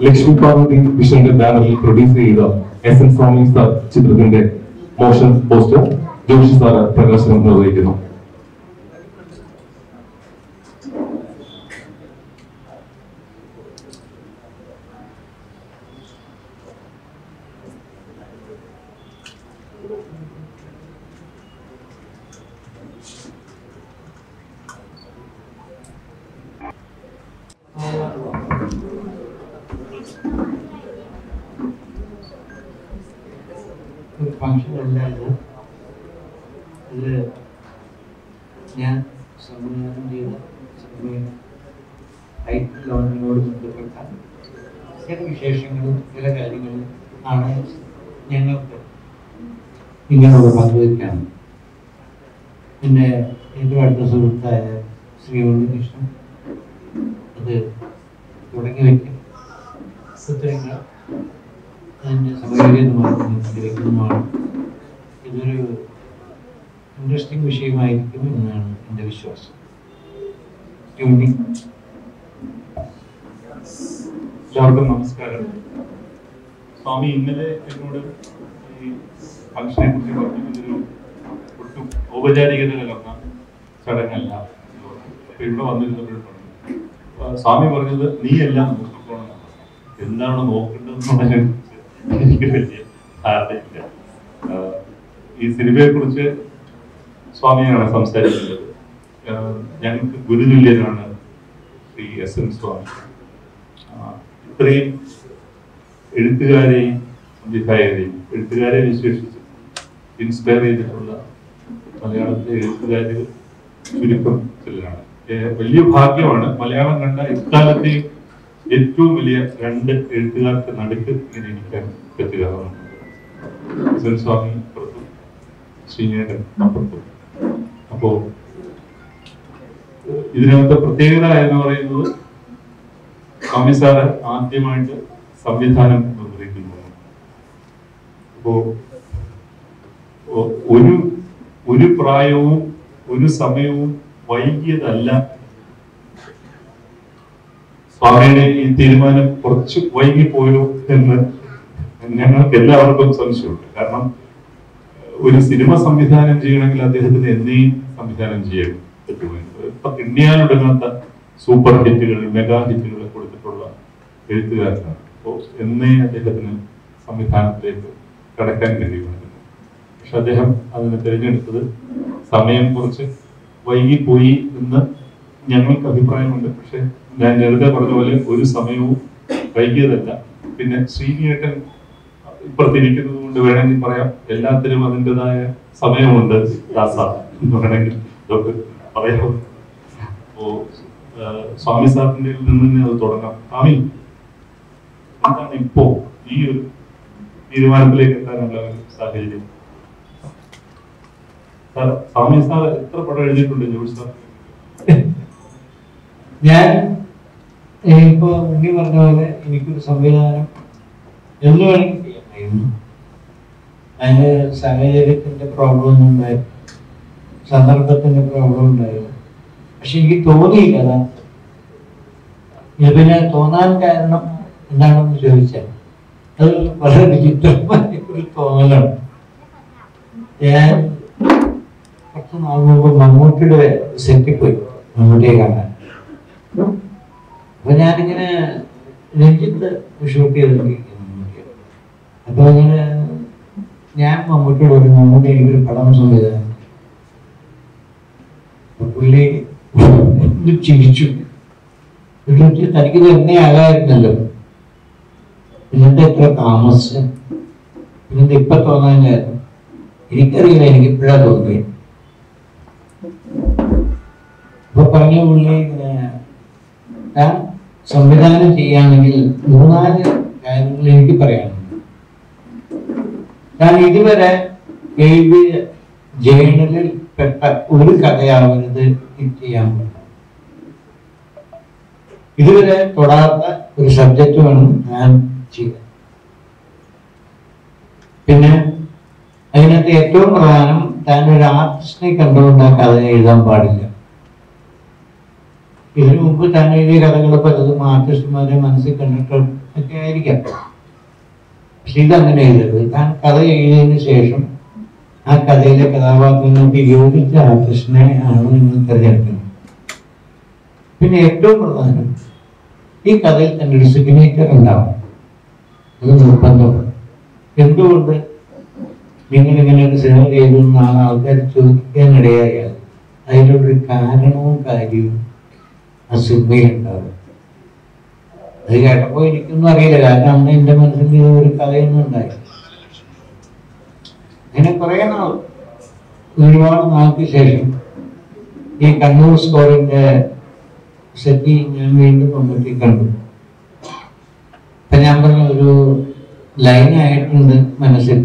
ലക്ഷ്മി പാർവതി വിഷന്റെ ബാനറിൽ പ്രൊഡ്യൂസ് ചെയ്ത S N സ്വാമി sir ചിത്രത്തിന്റെ മോഷൻ പോസ്റ്റർ ജോഷി സാർ പ്രകാശനം നിർവഹിക്കുന്നു. ഫംഗ്ഷനല്ലായിരുന്നു ഇത്. ഞാൻ സംവിധാനം ചെയ്ത സിനിമയിൽ ലോണിനോട് ബന്ധപ്പെട്ട ചില വിശേഷങ്ങളും ചില കാര്യങ്ങളും ആണ് ഞങ്ങൾക്ക് നിങ്ങളോട് പങ്കുവയ്ക്കാണ്. പിന്നെ ഏറ്റവും അടുത്ത സുഹൃത്തായ ശ്രീ ഉണ്ണികൃഷ്ണൻ അത് തുടങ്ങി വയ്ക്കും. ഉത്തരങ്ങൾ അതിൻ്റെ സമയമാണ്. ഇതൊരു ഇൻട്രസ്റ്റിംഗ് വിഷയമായിരിക്കും എന്നാണ് എൻ്റെ വിശ്വാസം. എല്ലാവർക്കും നമസ്കാരം. സ്വാമി ഇന്നലെ എന്നോട് ഈ ഫംഗ്ഷനെ കുറിച്ച് പറഞ്ഞു. ഇതൊരു ഒട്ടും ഔപചാരികത കലർന്ന ചടങ്ങല്ല. അപ്പൊ ഇവിടെ വന്നിരുന്നപ്പോഴും പറഞ്ഞു സ്വാമി പറഞ്ഞത് നീ എല്ലാം നോക്കിക്കോണം. എന്താണ് നോക്കേണ്ടതെന്നുള്ളതിനെ എനിക്ക് വലിയ ധാരണയില്ല. ഈ സിനിമയെ കുറിച്ച് സ്വാമിയാണ് സംസാരിക്കുന്നത്. ഞങ്ങൾക്ക് ഗുരുതുല്യനാണ് ശ്രീ എസ് എൻ സ്വാമി. ഇത്രയും എഴുത്തുകാരെയും സംവിധായകരെയും എഴുത്തുകാരെ വിശേഷിച്ച് ഇൻസ്പയർ ചെയ്തിട്ടുള്ള മലയാളത്തിലെ എഴുത്തുകാര് ചുരുക്കം ചിലരാണ്. വലിയ ഭാഗ്യമാണ് മലയാളം കണ്ട ഇക്കാലത്തെ ഏറ്റവും വലിയ രണ്ട് എഴുത്തുകാർക്ക് നടുക്ക് ഇങ്ങനെ ഇരിക്കാൻ പറ്റുക. എസ് എൻ സ്വാമി അപ്പുറത്തും ശ്രീനേടൻ അപ്പുറത്തും. അപ്പോ ഇതിനകത്തെ പ്രത്യേകത എന്ന് പറയുന്നത് സ്വാമി സാറ് ആദ്യമായിട്ട് സംവിധാനം നിർവഹിക്കുന്നു. അപ്പോ ഒരു പ്രായവും ഒരു സമയവും വൈകിയതല്ല സ്വാമിയുടെ ഈ തീരുമാനം കുറച്ച് വൈകിപ്പോയോ എന്ന് ഞങ്ങൾക്ക് എല്ലാവർക്കും സംശയമുണ്ട്. കാരണം ഒരു സിനിമ സംവിധാനം ചെയ്യണമെങ്കിൽ അദ്ദേഹത്തിന് എന്നേയും സംവിധാനം ചെയ്യാൻ പറ്റുമായിരുന്നു. ഇപ്പൊ എണ്ണിയാലൊടുങ്ങാത്ത സൂപ്പർ ഹിറ്റുകൾ മെഗാ ഹിറ്റുകൾ കൊടുത്തിട്ടുള്ള എഴുത്തുകാരനാണ്. അപ്പോൾ എന്നേ അദ്ദേഹത്തിന് സംവിധാനത്തിലേക്ക് കടക്കാൻ കഴിയുമായിരുന്നു. പക്ഷെ അദ്ദേഹം അതിനെ തിരഞ്ഞെടുത്തത് സമയം കുറച്ച് വൈകിപ്പോയി എന്ന് ഞങ്ങൾക്ക് അഭിപ്രായമുണ്ട്. പക്ഷെ ഞാൻ നേരത്തെ പറഞ്ഞ പോലെ ഒരു സമയവും വൈകിയതല്ല. പിന്നെ ശ്രീനിയേട്ടൻ ഇപ്പുറത്തിരിക്കുന്നത് കൊണ്ട് വേണമെങ്കിൽ പറയാം എല്ലാത്തിനും അതിൻ്റെതായ സമയമുണ്ട് ദാസ എന്ന് വേണമെങ്കിൽ പറയാം. അപ്പോ സ്വാമി സാറിന്റെ നിന്ന് തന്നെ അത് തുടങ്ങാം. സ്വാമി എന്താണ് ഇപ്പോ ഈ ഒരു തീരുമാനത്തിലേക്ക് എത്താനുള്ള ഒരു സാഹചര്യം? സാർ സ്വാമി സാർ എത്ര പടം എഴുതിയിട്ടുണ്ട് ജോഷി സാർ? ഞാൻ ഇപ്പൊ ഉണ്ണി പറഞ്ഞ പോലെ എനിക്കൊരു സംവിധാനം എന്ന് വേണമെങ്കിൽ ചെയ്യാമായിരുന്നു. അതിന് സാഹചര്യത്തിന്റെ പ്രോബ്ലം ഒന്നും ഉണ്ടായിരുന്നു, സന്ദർഭത്തിന്റെ പ്രോബ്ലം ഉണ്ടായിരുന്നു. പക്ഷെ എനിക്ക് തോന്നിയില്ല. അതാ പിന്നെ തോന്നാൻ കാരണം എന്താണെന്ന് ചോദിച്ചാൽ അത് വളരെ വിചിത്രമായ ഒരു തോന്നലാണ്. ഞാൻ കുറച്ച് നാൾ മുമ്പ് മമ്മൂട്ടിയുടെ സെറ്റിൽ പോയി മമ്മൂട്ടിയെ കാണാൻ. അപ്പൊ ഞാനിങ്ങനെ രഞ്ജിത്ത് ഷൂട്ട് ചെയ്തിരിക്കുന്നു മമ്മൂട്ടിയെ. അപ്പൊ ഇങ്ങനെ ഞാൻ മമ്മൂട്ടിയോട് ഒരു മമ്മൂട്ടി എനിക്കൊരു പടം സംവിധാനം പുള്ളി ചിരിച്ചു. എന്നിട്ട് തനിക്ക് തന്നെ ആകായിരുന്നല്ലോ, പിന്നെന്താ ഇത്ര താമസം, പിന്നെന്താ ഇപ്പൊ തോന്നാനായിരുന്നു? എനിക്കറിയില്ല, എനിക്കിപ്പോഴാ തോന്നി. അപ്പൊ പറഞ്ഞ പുള്ളി ഞാൻ സംവിധാനം ചെയ്യുകയാണെങ്കിൽ 3-4 കാര്യങ്ങൾ എനിക്ക് പറയാനുണ്ട്. ഞാൻ ഇതുവരെ എഴുതിയ ജേണലിൽ പെട്ട ഒരു കഥയാവരുത് ചെയ്യാൻ പറ്റും. ഇതുവരെ തൊടാത്ത ഒരു സബ്ജക്റ്റ് വേണം ഞാൻ ചെയ്യാൻ. പിന്നെ അതിനകത്ത് ഏറ്റവും പ്രധാനം, താൻ ഒരു ആർട്ടിസ്റ്റിനെ കണ്ടുകൊണ്ട് ആ കഥ എഴുതാൻ പാടില്ല. ഇതിനു മുമ്പ് താൻ എഴുതിയ കഥകൾ പലതും ആർട്ടിസ്റ്റുമാരെ മനസ്സിൽ കണ്ടിട്ട് ഒക്കെ ആയിരിക്കാം. പക്ഷെ ഇതങ്ങനെ എഴുതരുത്. താൻ കഥ എഴുതിയതിനു ശേഷം ആ കഥയിലെ കഥാപാത്രങ്ങൾക്ക് യോജിച്ച ആർട്ടിസ്റ്റിനെ ആണ് നിങ്ങൾ തിരഞ്ഞെടുക്കുന്നത്. പിന്നെ ഏറ്റവും പ്രധാനം, ഈ കഥയിൽ തന്നെ ഒരു സിഗ്നേച്ചർ ഉണ്ടാവും. അത് നിർബന്ധമാണ്. എന്തുകൊണ്ട് നിങ്ങൾ ഇങ്ങനെ ഒരു സിനിമ ചെയ്തു എന്നാണ് ആൾക്കാർ ചോദിക്കാനിടയായാൽ അതിലൊരു കാരണവും കാര്യവും ആ സിനിമയിൽ ഉണ്ടാവും. അത് കേട്ടപ്പോൾ എനിക്കൊന്നും അറിയില്ല, കാരണം അന്ന് എൻ്റെ മനസ്സിൽ ഒരു കഥയൊന്നും ഉണ്ടായില്ല. അങ്ങനെ കുറെ നാൾ, ഒരുപാട് നാൾക്ക് ശേഷം ഈ കണ്ണൂർ സ്കോറിന്റെ സെറ്റിൽ ഞാൻ വീണ്ടും കൊണ്ടെത്തി കണ്ടു. അപ്പൊ ഞാൻ പറഞ്ഞ ഒരു ലൈനായിട്ടുണ്ട് മനസ്സിൽ.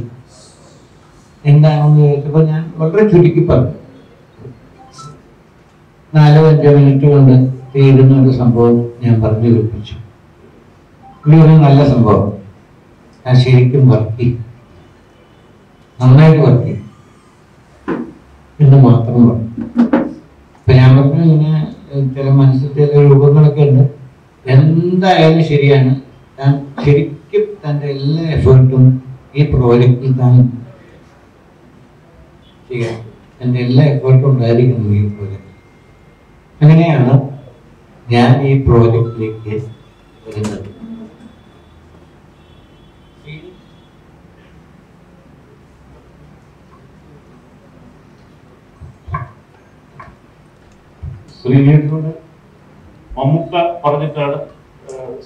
എന്താണെന്ന് ചോദിച്ചപ്പോൾ ഞാൻ വളരെ ചുരുക്കി പറഞ്ഞു. 4-5 മിനിറ്റ് കൊണ്ട് തീരുന്ന ഒരു സംഭവം ഞാൻ പറഞ്ഞു കേൾപ്പിച്ചു. ഒരു നല്ല സംഭവം, ഞാൻ ശരിക്കും വർക്ക് ചെയ്യും, നന്നായിട്ട് വർക്ക് ചെയ്യും എന്ന് മാത്രം പറഞ്ഞു. അപ്പൊ ഞാൻ പറഞ്ഞു, ഇങ്ങനെ ചില മനസ്സിൽ ചില രൂപങ്ങളൊക്കെ ഉണ്ട്, എന്തായാലും ശരിയാണ്, ഞാൻ ശരിക്കും തൻ്റെ എല്ലാ എഫേർട്ടും ഈ പ്രോജക്റ്റിൽ താൻ ചെയ്യാം, എൻ്റെ എല്ലാ എഫേർട്ടും ഉണ്ടായിരിക്കുന്നു ഈ പ്രോജക്റ്റ്. അങ്ങനെയാണ് ഞാൻ ഈ പ്രോജക്റ്റിലേക്ക് വരുന്നത്. ശ്രീനേട്ടനോട് മമ്മൂക്ക പറഞ്ഞിട്ടാണ്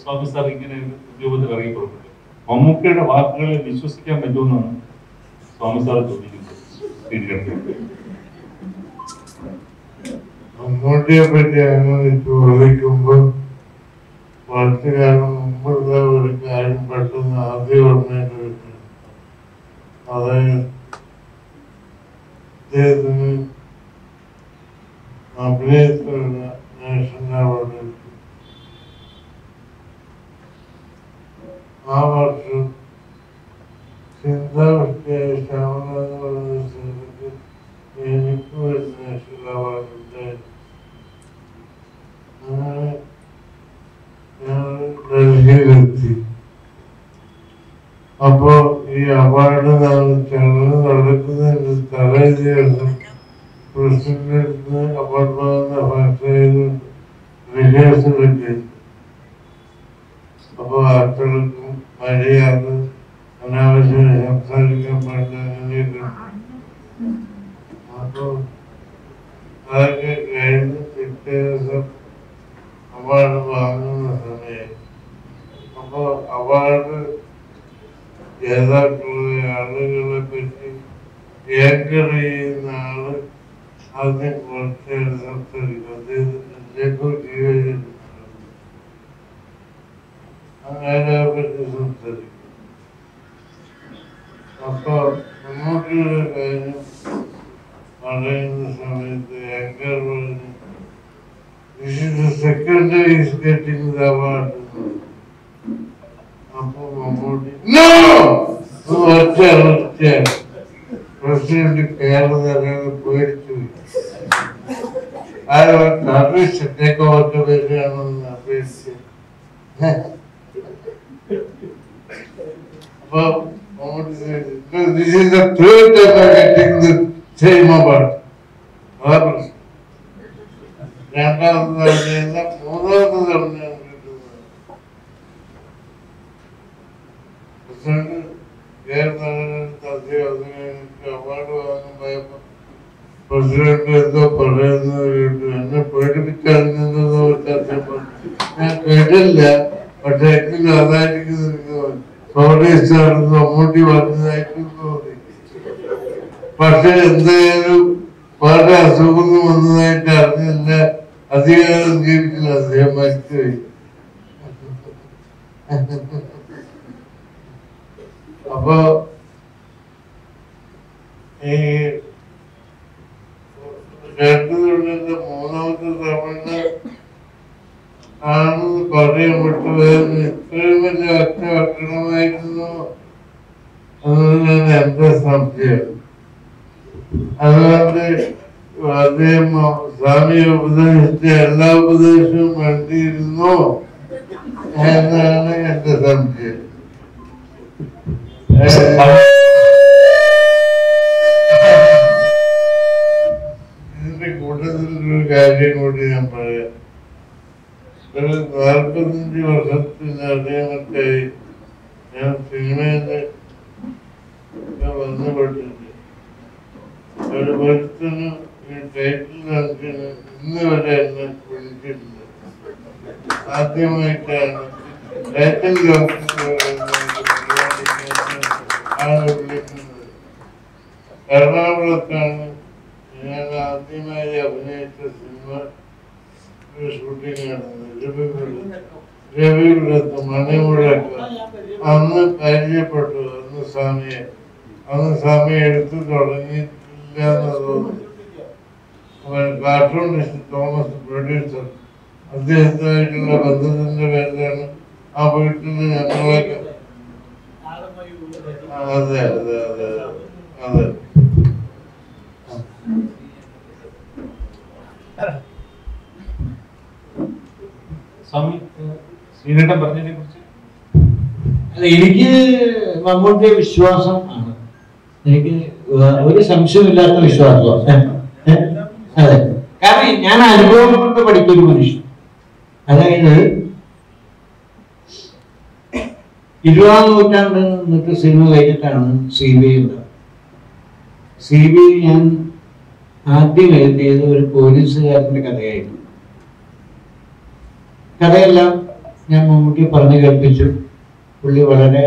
സ്വാമി സാർ ഇങ്ങനെ രൂപത്തിൽ അറിയപ്പെടുന്നത്. മമ്മൂക്കയുടെ വാക്കുകളെ വിശ്വസിക്കാൻ പറ്റുമെന്നാണ് സ്വാമി സാർ ചോദിക്കുന്നത്. മമ്മൂട്ടിയെ പറ്റി അങ്ങനെ ചോദിക്കുമ്പോൾ കുറച്ചു കാലം മുമ്പുള്ള ഒരു കാര്യം പെട്ടെന്ന് ആദ്യം ഓർമ്മയിൽ വെച്ചു. അതായത് അദ്ദേഹത്തിന് അഭിനയത്തിലുള്ള നാഷണൽ അവാർഡ് കിട്ടി. ആ വർഷം ചിന്താവൃത്തിയായ ശ്യാമള എന്ന് പറയുന്ന സ്ഥലത്ത് എനിക്കും ഒരു നാഷണൽ അവാർഡ് ഉണ്ടായിരുന്നു. അങ്ങനെ ഞാൻ ഡൽഹിയിലെത്തി. അപ്പോ ഈ അവാർഡ് ചടങ്ങ് നടക്കുന്നതിന് തലേ ദിവസം പ്രസിഡന്റിന് അവാർഡ് വാങ്ങുന്ന ഭാഷയിൽ റിഹേഴ്സലൊക്കെ ഉണ്ട്. അപ്പോൾ ആർക്കും മര്യാദ അനാവശ്യം സംസാരിക്കാൻ പാടില്ല, അങ്ങനെയൊക്കെ. അപ്പോൾ അതൊക്കെ കഴിഞ്ഞ് പിറ്റേ ദിവസം അവാർഡ് വാങ്ങുന്ന സമയം, അപ്പോൾ അവാർഡ് ജേതാക്കളുടെ ആളുകളെ പറ്റി ഏങ്കർ ചെയ്യുന്ന ആള് ആദ്യം കുറച്ച് സംസാരിക്കും. അദ്ദേഹത്തിലേക്ക് ജീവചരിത്രം അങ്ങനെ പറ്റി സംസാരിക്കും. അപ്പൊ മമ്മൂട്ടിയുടെ കാര്യം പറയുന്ന സമയത്ത് ഏങ്കർ പറഞ്ഞു, this is the second day he is getting the award. അപ്പൊ മമ്മൂട്ടി ഒറ്റ പ്രസിഡന്റ് കേരള തരാതെ പേടിച്ചു. അപേക്ഷിച്ചൊക്കെ ഒറ്റ പേരാണെന്ന് അപേക്ഷിച്ച്. അപ്പൊ Mammootty, this is the third time I am getting the same award. അതാ പ്രശ്നം. രണ്ടാമത്തെ തവണയല്ല, മൂന്നാമത്തെ തവണയാണ് കിട്ടുന്നത്. പ്രസിഡന്റ് കേരള അദ്ദേഹം അവാർഡ് വാങ്ങാൻ പോയപ്പോ പ്രസിഡന്റ് എന്തോ പറയുന്നത് കേട്ടു. എന്നെ പേടിപ്പിച്ചറിഞ്ഞെന്നോ ഞാൻ കേട്ടില്ല. പക്ഷെ എങ്കിലും അതായിരിക്കും സോറി സാറെന്ന് മമ്മൂട്ടി പറഞ്ഞതായിട്ടും തോന്നി. പക്ഷെ എന്തായാലും വളരെ അസുഖം വന്നതായിട്ട് അറിഞ്ഞില്ല. അധികാരം ജീവിച്ചില്ല, അദ്ദേഹം മരിച്ചുപോയി. അപ്പൊ ഈ രണ്ടുതൊഴിലിന്റെ മൂന്നാമത്തെ തവണ ആണെന്ന് പറയാൻ പറ്റുമായിരുന്നു. ഇത്രയും വലിയ ഒറ്റ വെക്കണമായിരുന്നു എന്നുള്ളതാണ് എന്റെ സംശയം. അതുകൊണ്ട് അദ്ദേഹം സ്വാമിയെ ഉപദേശിച്ച എല്ലാ ഉപദേശവും വേണ്ടിയിരുന്നു എന്നാണ് എന്റെ സംശയം. ഇതിന്റെ കൂട്ടത്തിലൊരു കാര്യം കൂടി ഞാൻ പറയാം. ഒരു 45 വർഷത്തിലധികമൊക്കെയായി ഞാൻ സിനിമയില് ബന്ധപ്പെട്ടിട്ടുണ്ട്. ഒരു ഒരുത്തന് ഈ ടൈറ്റിൽ കണക്കിന് ഇന്ന് വരെ എന്നെ വിളിച്ചിട്ടില്ല. ആദ്യമായിട്ടാണ് ടൈറ്റിൽ ആണ് വിളിക്കുന്നത്. എറണാകുളത്താണ് ഞാൻ ആദ്യമായി അഭിനയിച്ച സിനിമ ഷൂട്ടിംഗ് നടന്നത്. രവിപുരത്ത് മണിമുഴക്ക്. അന്ന് പരിചയപ്പെട്ടു. അന്ന് സ്വാമിയെ എടുത്തു തുടങ്ങിയിട്ടില്ല എന്ന് തോന്നുന്നു. കാർട്ടൂണിസ്റ്റ് തോമസ് പ്രൊഡ്യൂസർ, അദ്ദേഹത്തായിട്ടുള്ള ബന്ധത്തിന്റെ പേരിലാണ് ആ വീട്ടിൽ ഞങ്ങളൊക്കെ. അതെ അതെ അതെ അതെ. സ്വാമി ശ്രീകണ്ഠൻ പറഞ്ഞതിനെ കുറിച്ച് അല്ല, എനിക്ക് മമ്മൂട്ടിയെ വിശ്വാസം ആണ്. എനിക്ക് ഒരു സംശയമില്ലാത്ത വിശ്വാസമാണ്. അതെ, കാരണം ഞാൻ അനുഭവം കൊണ്ട് പഠിക്കൊരു മനുഷ്യൻ. അതായത് 20-ാം നൂറ്റാണ്ടിൽ നിന്നിട്ട് സിനിമ കഴിഞ്ഞിട്ടാണ് CBI ഉണ്ടായത്. CBI ഞാൻ ആദ്യം എഴുതിയത് ഒരു പോലീസുകാരന്റെ കഥയായിരുന്നു. കഥയെല്ലാം ഞാൻ മമ്മൂട്ടി പറഞ്ഞു കേൾപ്പിച്ചു. പുള്ളി വളരെ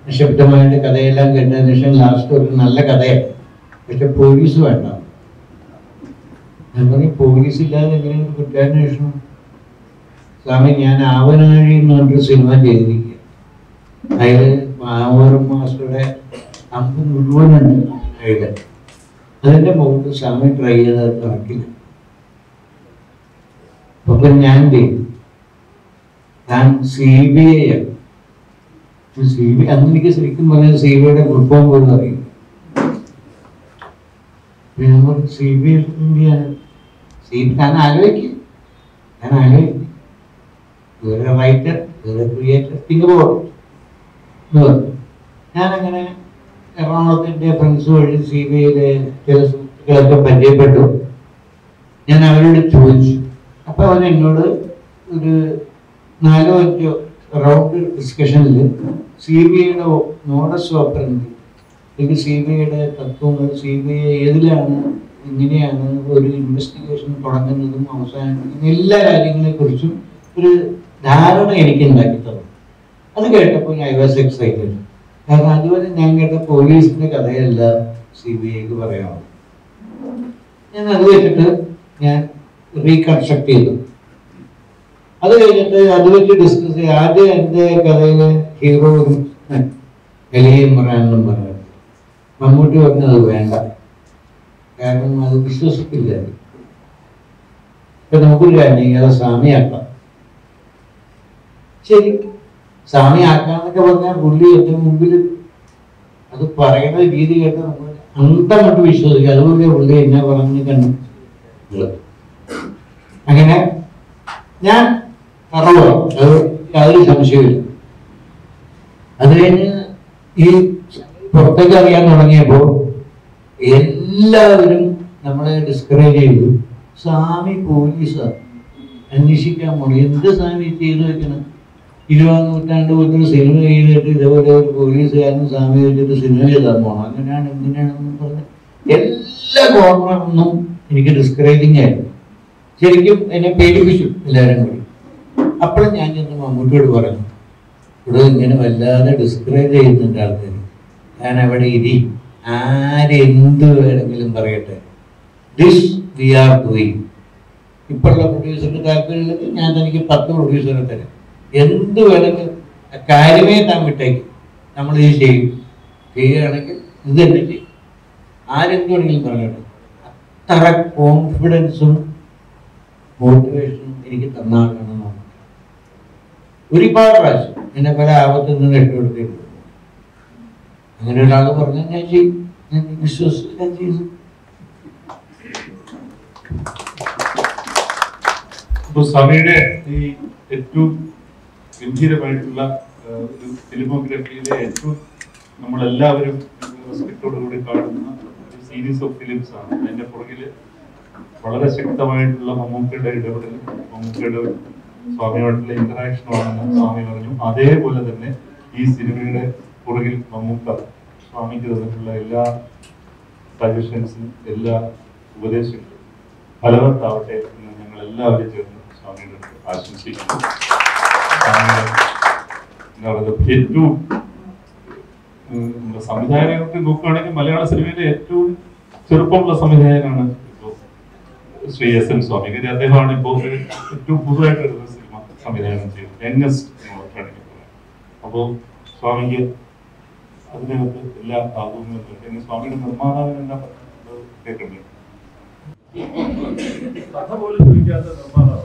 നിശബ്ദമായിട്ട് കഥയെല്ലാം കേട്ടതിന് ശേഷം ലാസ്റ്റ് ഒരു നല്ല കഥയാണ്, പക്ഷെ പോലീസ് വേണ്ട. ഞാൻ പറഞ്ഞു, പോലീസ് ഇല്ലാതെ എങ്ങനെയാണ് കുറ്റാന്വേഷണം? സ്വാമി, ഞാൻ ആവനാഴി എന്ന് പറഞ്ഞൊരു സിനിമ ചെയ്തിരിക്കുക. അതായത് മാവൂർ മാസ്റ്ററുടെ അമ്പ് മുഴുവനുണ്ട് എഴുതാൻ. അതിൻ്റെ മുകളിൽ സ്വാമി ട്രൈ ചെയ്ത് നടക്കില്ല. അപ്പൊ ഞാൻ ചെയ്തു. ഞാൻ CBI ആണ്. CBI അന്ന് എനിക്ക് ശരിക്കും പറഞ്ഞാൽ CBIയുടെ ഫുൾഫോം പോലും അറിയില്ല. CBI ഇന്ത്യയാണ്. ഞാൻ ആലോചിക്കും റൈറ്റർ, ക്രിയേറ്റർ, തിങ്ക് ബോർഡ്. ഞാനങ്ങനെ എറണാകുളത്തിൻ്റെ ഫ്രണ്ട്സ് വഴി CBIയിലെ ചില സുഹൃത്തുക്കളൊക്കെ പരിചയപ്പെട്ടു. ഞാൻ അവരോട് ചോദിച്ചു. അപ്പൊ അവർ എന്നോട് ഒരു 4-5 റൗണ്ട് ഡിസ്കഷനിൽ CBIയുടെ മോഡസ് ഓപ്പറൻഡി, അല്ലെങ്കിൽ CBIയുടെ തത്വങ്ങൾ, CBI ഏതിലാണ്, എങ്ങനെയാണ് ഒരു ഇൻവെസ്റ്റിഗേഷൻ തുടങ്ങുന്നതും അവസാനിക്കുന്നതും എല്ലാ കാര്യങ്ങളെ കുറിച്ചും ഒരു ധാരണ എനിക്ക് ഉണ്ടാക്കി തന്നു. അത് കേട്ടപ്പോൾ ഐ വാസ് എക്സൈറ്റഡ്. കാരണം അതുവരെ ഞാൻ കേട്ട പോലീസിന്റെ കഥയല്ല CBIക്ക് പറയാമോ. ഞാൻ അത് വെച്ചിട്ട് ഞാൻ റീകൺസ്ട്രക്ട് ചെയ്തു. അത് കഴിഞ്ഞിട്ട് അത് വെച്ച് ഡിസ്കസ് ചെയ്ത് ആദ്യം എൻ്റെ കഥയിലെ ഹീറോ ഇമ്രാനും പറഞ്ഞു. മമ്മൂട്ടി പറഞ്ഞത് വേണ്ട, കാരണം അത് വിശ്വസിക്കില്ല. ഇപ്പൊ നമുക്കൊരു കാര്യം അത് സ്വാമിയാക്കാം. ശരി, സ്വാമിയാക്കാന്നൊക്കെ പറഞ്ഞാൽ പുള്ളി ഏറ്റവും മുമ്പിൽ അത് പറയുന്ന രീതി കേട്ട് നമ്മൾ അന്തമായിട്ട് വിശ്വസിക്കുക. അതുപോലെ പുള്ളി എന്നെ പറഞ്ഞ് കണ്ടു. അങ്ങനെ ഞാൻ അറിവാണ്, അത് യാതൊരു സംശയമില്ല. അത് കഴിഞ്ഞ് ഈ പുറത്തേക്ക് അറിയാൻ തുടങ്ങിയപ്പോൾ എല്ലാവരും നമ്മളെ ഡിസ്കറേജ് ചെയ്തു. സ്വാമി പോലീസാണ്, അന്വേഷിക്കാൻ പോണം. എന്ത് സ്വാമി ചെയ്തു വെക്കണം? 20-ാം നൂറ്റാണ്ട് പോലത്തെ സിനിമ ചെയ്തിട്ട് ഇതേപോലെ ഒരു പോലീസുകാരനും സ്വാമി വെച്ചിട്ട് സിനിമ ചെയ്താൽ പോകണം. അങ്ങനെയാണ് ഇങ്ങനെയാണെന്ന് പറഞ്ഞ് എല്ലാ കോർണറിൽ എനിക്ക് ഡിസ്കറേജിങ് ആയിരുന്നു. ശരിക്കും എന്നെ പേടിപ്പിച്ചു എല്ലാവരും കൂടി. അപ്പോഴും ഞാൻ ചെന്ന് മമ്മൂട്ടിയോട് പറഞ്ഞു, ഇവിടെ ഇങ്ങനെ വല്ലാതെ ഡിസ്കറേജ് ചെയ്യുന്നുണ്ട് ആൾക്കാർ, ഞാൻ അവിടെ ഇരി, ആരെന്ത് വേണമെങ്കിലും പറയട്ടെ, ദിസ് വി ആർ ഡൂയിങ്. ഇപ്പോഴുള്ള പ്രൊഡ്യൂസറിന് താല്പര്യമില്ലെങ്കിൽ ഞാൻ തനിക്ക് 10 പ്രൊഡ്യൂസറെ തരാം, എന്ത് വേണമെങ്കിലും കാര്യമേ താൻ വിട്ടേക്ക്, നമ്മൾ ഇത് ചെയ്യും, ചെയ്യുകയാണെങ്കിൽ ഇത് തന്നെ ചെയ്യും, ആരെന്ത് വേണമെങ്കിലും പറഞ്ഞോട്ടെ. അത്ര കോൺഫിഡൻസും മോട്ടിവേഷനും എനിക്ക് തന്നാളാണ് നമ്മൾ. ഒരുപാട് പ്രാവശ്യം എന്നെ പല ആപത്തിൽ നിന്ന് രക്ഷപ്പെടുത്തിയിട്ടുണ്ട്. അങ്ങനെ ഒരാൾ പറഞ്ഞാൽ ഞാൻ ചെയ്യും, ഞാൻ വിശ്വസിച്ച് ഞാൻ ചെയ്തു. സ്വാമിയുടെ ഈ ഏറ്റവും ഗംഭീരമായിട്ടുള്ള ഒരു ഫിലിമോഗ്രഫിയിലെ ഏറ്റവും നമ്മളെല്ലാവരും റെസ്പെക്റ്റോടുകൂടി കാണുന്ന ഒരു സീരീസ് ഓഫ് ഫിലിംസ് ആണ്. അതിന്റെ പുറകില് വളരെ ശക്തമായിട്ടുള്ള മമ്മൂക്കയുടെ ഇടപെടലും മമ്മൂക്കയുടെ സ്വാമിയോടുള്ള ഇന്ററാക്ഷനുമാണെന്ന് സ്വാമി പറഞ്ഞു. അതേപോലെ തന്നെ ഈ സിനിമയുടെ പുറകിൽ മമ്മൂക്ക സ്വാമിക്ക് തന്നിട്ടുള്ള എല്ലാ സജഷൻസും എല്ലാ ഉപദേശങ്ങളും ഫലവത്താവട്ടെ എന്ന് ഞങ്ങൾ എല്ലാവരും ചേർന്ന് സ്വാമിയുടെ അടുത്ത് ആശംസിക്കുന്നു. ഏറ്റവും സംവിധായകർക്ക് നോക്കുകയാണെങ്കിൽ മലയാള സിനിമയിലെ ഏറ്റവും ചെറുപ്പമുള്ള സംവിധായകനാണ് ഇപ്പോൾ ശ്രീ SM സ്വാമി. കാര്യം അദ്ദേഹമാണ് ഇപ്പോൾ ഏറ്റവും പുതുതായിട്ട് വരുന്ന സിനിമ സംവിധാനം ചെയ്യുന്നത്, യങ്ങസ്റ്റ് എന്ന് വേണമെങ്കിൽ പറയാം. അപ്പോൾ സ്വാമിക്ക് അതിനകത്ത് എല്ലാ ഭാഗവും സ്വാമിയുടെ നിർമ്മാതാവിനെല്ലാം കേൾക്കണ്ടേ, കഥ പോലും ചോദിക്കാത്ത നിർമ്മാതാവ്.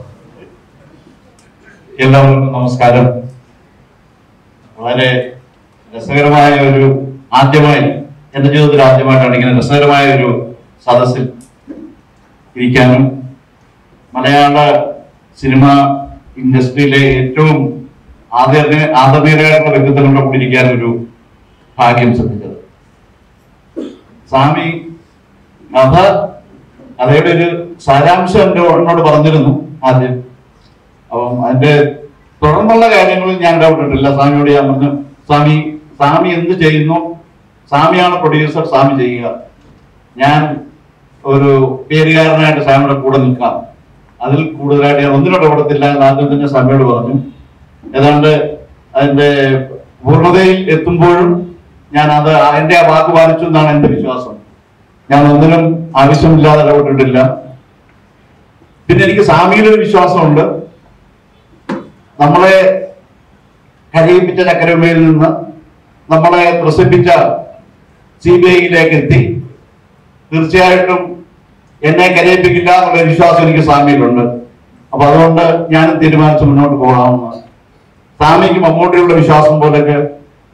എല്ലാവർക്കും നമസ്കാരം. വളരെ രസകരമായ ഒരു ആദ്യമായി എന്റെ ജീവിതത്തിൽ ആദ്യമായിട്ടാണ് ഇങ്ങനെ രസകരമായ ഒരു സദസ്സിൽ ഇരിക്കാനും മലയാള സിനിമ ഇൻഡസ്ട്രിയിലെ ഏറ്റവും ആദരണീയരായിട്ടുള്ള വ്യക്തിത്വങ്ങളുടെ കൂടി ഇരിക്കാൻ ഒരു ഭാഗ്യം ശ്രദ്ധിച്ചത്. സ്വാമി അതയുടെ ഒരു സാരാംശം എന്നോട് പറഞ്ഞിരുന്നു ആദ്യം. അപ്പം അതിന്റെ തുടർന്നുള്ള കാര്യങ്ങളിൽ ഞാൻ ഇടപെട്ടിട്ടില്ല. സ്വാമിയോട് ഞാൻ പറഞ്ഞു, സ്വാമി എന്ത് ചെയ്യുന്നു, സ്വാമിയാണ് പ്രൊഡ്യൂസർ, സ്വാമി ചെയ്യുക, ഞാൻ ഒരു പേരുകാരനായിട്ട് സ്വാമിയുടെ കൂടെ നിൽക്കാം, അതിൽ കൂടുതലായിട്ട് ഞാൻ ഒന്നിനോട് ഇടപെടത്തില്ല എന്ന് ആദ്യം തന്നെ സ്വാമിയോട് പറഞ്ഞു. ഏതാണ്ട് അതിന്റെ പൂർണ്ണതയിൽ എത്തുമ്പോഴും ഞാൻ എന്റെ ആ വാക്ക് പാലിച്ചു എന്നാണ് എന്റെ വിശ്വാസം. ഞാൻ ഒന്നിനും ആവശ്യമില്ലാതെ ഇടപെട്ടിട്ടില്ല. പിന്നെ എനിക്ക് സ്വാമിയിലൊരു വിശ്വാസമുണ്ട്, നമ്മളെ കരയിപ്പിച്ച ചക്കരമ്മയിൽ നിന്ന് നമ്മളെ പ്രസിദ്ധിച്ച CBIയിലേക്ക് എത്തി, തീർച്ചയായിട്ടും എന്നെ കരയിപ്പിക്കില്ല എന്നുള്ള വിശ്വാസം എനിക്ക് സ്വാമിയിലുണ്ട്. അപ്പൊ അതുകൊണ്ട് ഞാനും തീരുമാനിച്ച് മുന്നോട്ട് പോകാമെന്ന്. സ്വാമിക്ക് മമ്മൂട്ടിയുള്ള വിശ്വാസം പോലൊക്കെ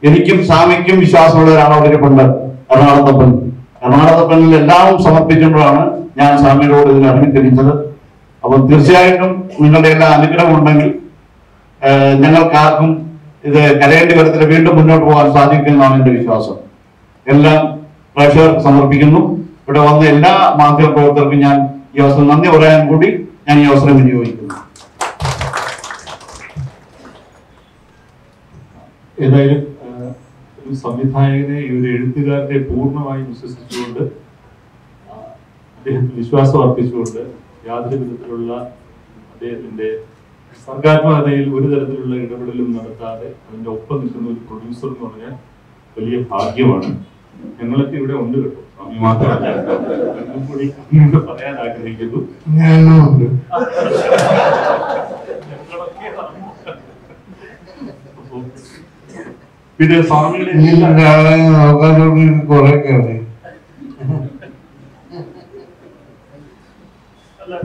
എനിക്കും സ്വാമിക്കും വിശ്വാസമുള്ള ഒരാളവിടെ ഇരിപ്പുണ്ട്, എറണാകുളത്തപ്പനിൽ എല്ലാം സമർപ്പിക്കുമ്പോഴാണ് ഞാൻ സ്വാമിയോട് ഇതിന് ഇറങ്ങിത്തിരിച്ചത്. അപ്പൊ തീർച്ചയായിട്ടും നിങ്ങളുടെ എല്ലാ അനുഗ്രഹം ഉണ്ടെങ്കിൽ ഞങ്ങൾക്കാർക്കും ഇത് കരയേണ്ടി വരത്തില്ല, വീണ്ടും മുന്നോട്ട് പോകാൻ സാധിക്കുമെന്നാണ് എന്റെ വിശ്വാസം. എല്ലാം പ്രേക്ഷകർക്ക് സമർപ്പിക്കുന്നു. ഇവിടെ വന്ന എല്ലാ മാധ്യമ പ്രവർത്തകർക്കും ഞാൻ ഈ അവസരം നന്ദി പറയാൻ കൂടി ഞാൻ ഈ അവസരം വിനിയോഗിക്കുന്നു. ഏതായാലും ഒരു സംവിധായകനെ ഒരു എഴുത്തുകാരനെ പൂർണ്ണമായി വിശ്വസിച്ചുകൊണ്ട് അദ്ദേഹത്തിന് വിശ്വാസം അർപ്പിച്ചുകൊണ്ട് യാതൊരു വിധത്തിലുള്ള അദ്ദേഹത്തിന്റെ സർഗാത്മകതയിൽ ഒരു തരത്തിലുള്ള ഇടപെടലും നടത്താതെ അതിന്റെ ഒപ്പം നിൽക്കുന്ന ഒരു പ്രൊഡ്യൂസർ എന്ന് പറഞ്ഞാൽ വലിയ ഭാഗ്യമാണ്. ഞങ്ങളൊക്കെ ഇവിടെ ഉണ്ട് കേട്ടോ, സ്വാമി മാത്രമല്ല, കൂടി പറയാൻ ആഗ്രഹിക്കുന്നു. പിന്നെ സ്വാമിയുടെ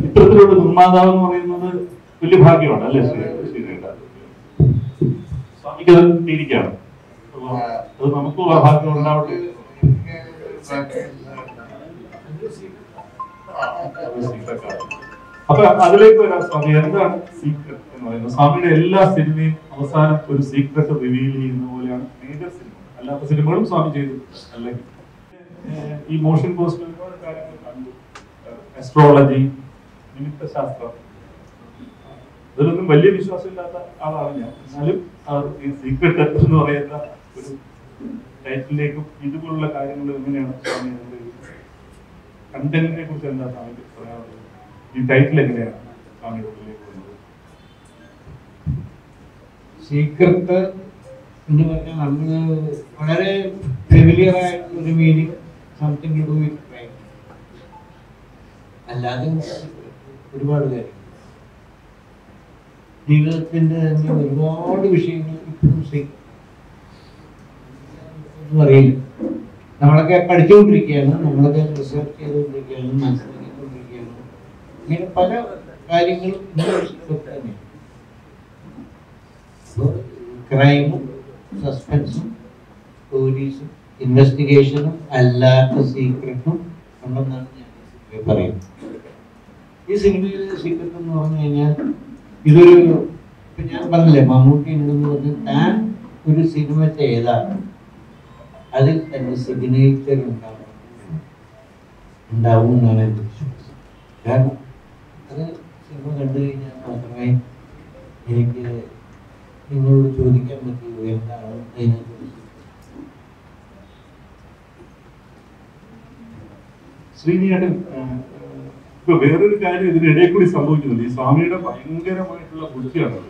ഇത്തരത്തിലുള്ള നിർമ്മാതാവ് എന്ന് പറയുന്നത് വലിയ ഭാഗ്യമാണ് അല്ലേ ശ്രീനേട്ട? സ്വാമിക്ക് അത് കിട്ടിയിരിക്കുകയാണ്. അത് നമുക്കും ആ ഭാഗ്യം ഉണ്ടാവട്ടെ. അപ്പൊ അതിലേക്ക് വരാം. സ്വാമി, എന്താണ് സീക്രട്ട് എന്ന് പറയുന്നത്? സ്വാമിയുടെ എല്ലാ സിനിമയും അവസാനം ഒരു സീക്രട്ട് റിവീൽ ചെയ്യുന്ന പോലെയാണ് മേജർ സിനിമ. അല്ലാത്ത സിനിമകളും സ്വാമി ചെയ്തിട്ടുണ്ട്. അല്ലെങ്കിൽ ഈ മോഷൻ പോസ്റ്റർ ഒരുപാട് കാര്യങ്ങൾ കണ്ടു, അസ്ട്രോളജി, നിമിത്തശാസ്ത്രം, അതിലൊന്നും വലിയ വിശ്വാസമില്ലാത്ത ആളാണ് ഞാൻ. എന്നാലും ഈ സീക്രട്ട് എന്ന് പറയുന്ന ഒരു ടൈറ്റിലേക്കും ഇതുപോലുള്ള കാര്യങ്ങൾ എങ്ങനെയാണ് സ്വാമി കണ്ടന്റിനെ കുറിച്ച് എന്താ സ്വാമിക്ക് പറയാനുള്ളത്? ഈ ടൈറ്റിൽ എങ്ങനെയാണ് സ്വാമിയുടെ ഉള്ളിലേക്ക് വന്നത്? സീക്രട്ട് എന്ന് പറഞ്ഞാൽ നമ്മൾ വളരെ ഫെമിലിയർ ആയിട്ടുള്ള ഒരു meaning, something to do with crime. അല്ലാതെ ഒരുപാട് കാര്യം ജീവിതത്തിന്റെ തന്നെ ഒരുപാട് വിഷയങ്ങൾ ഇപ്പോഴും ഒന്നും അറിയില്ല. നമ്മളൊക്കെ പഠിച്ചുകൊണ്ടിരിക്കുകയാണ്, നമ്മളൊക്കെ റിസർച്ച് ചെയ്തുകൊണ്ടിരിക്കുകയാണ്, മനസ്സിലാക്കിക്കൊണ്ടിരിക്കുകയാണ്. ഇങ്ങനെ പല കാര്യങ്ങളും തന്നെയാണ്. ക്രൈമും സസ്പെൻസും സ്റ്റോറീസും ഇൻവെസ്റ്റിഗേഷനും അല്ലാത്ത സീക്രട്ടും ഉണ്ടെന്നാണ് ഞാൻ പറയുന്നത്. ഈ സിനിമയിലെ സീക്രട്ട് എന്ന് പറഞ്ഞു കഴിഞ്ഞാൽ ഇതൊരു, ഇപ്പം ഞാൻ പറഞ്ഞില്ലേ മമ്മൂട്ടി ഉണ്ടെന്ന് പറഞ്ഞ് താൻ ഒരു സിനിമ ചെയ്താൽ അതിൽ തന്നെ സിഗ്നേച്ചർ ഉണ്ടാവും എന്നാണ് എൻ്റെ വിശ്വാസം. കാരണം അത് സിനിമ കണ്ടു കഴിഞ്ഞാൽ മാത്രമേ എനിക്ക് നിങ്ങളോട് ചോദിക്കാൻ പറ്റുള്ളൂ എന്താണ് അതിനെക്കുറിച്ച്. ശ്രീനിയേട്ടൻ, ഇപ്പൊ വേറൊരു കാര്യം ഇതിനിടയിൽ കൂടി സംഭവിക്കുന്നുണ്ട്. ഈ സ്വാമിയുടെ ഭയങ്കരമായിട്ടുള്ള ബുദ്ധിയാണത്.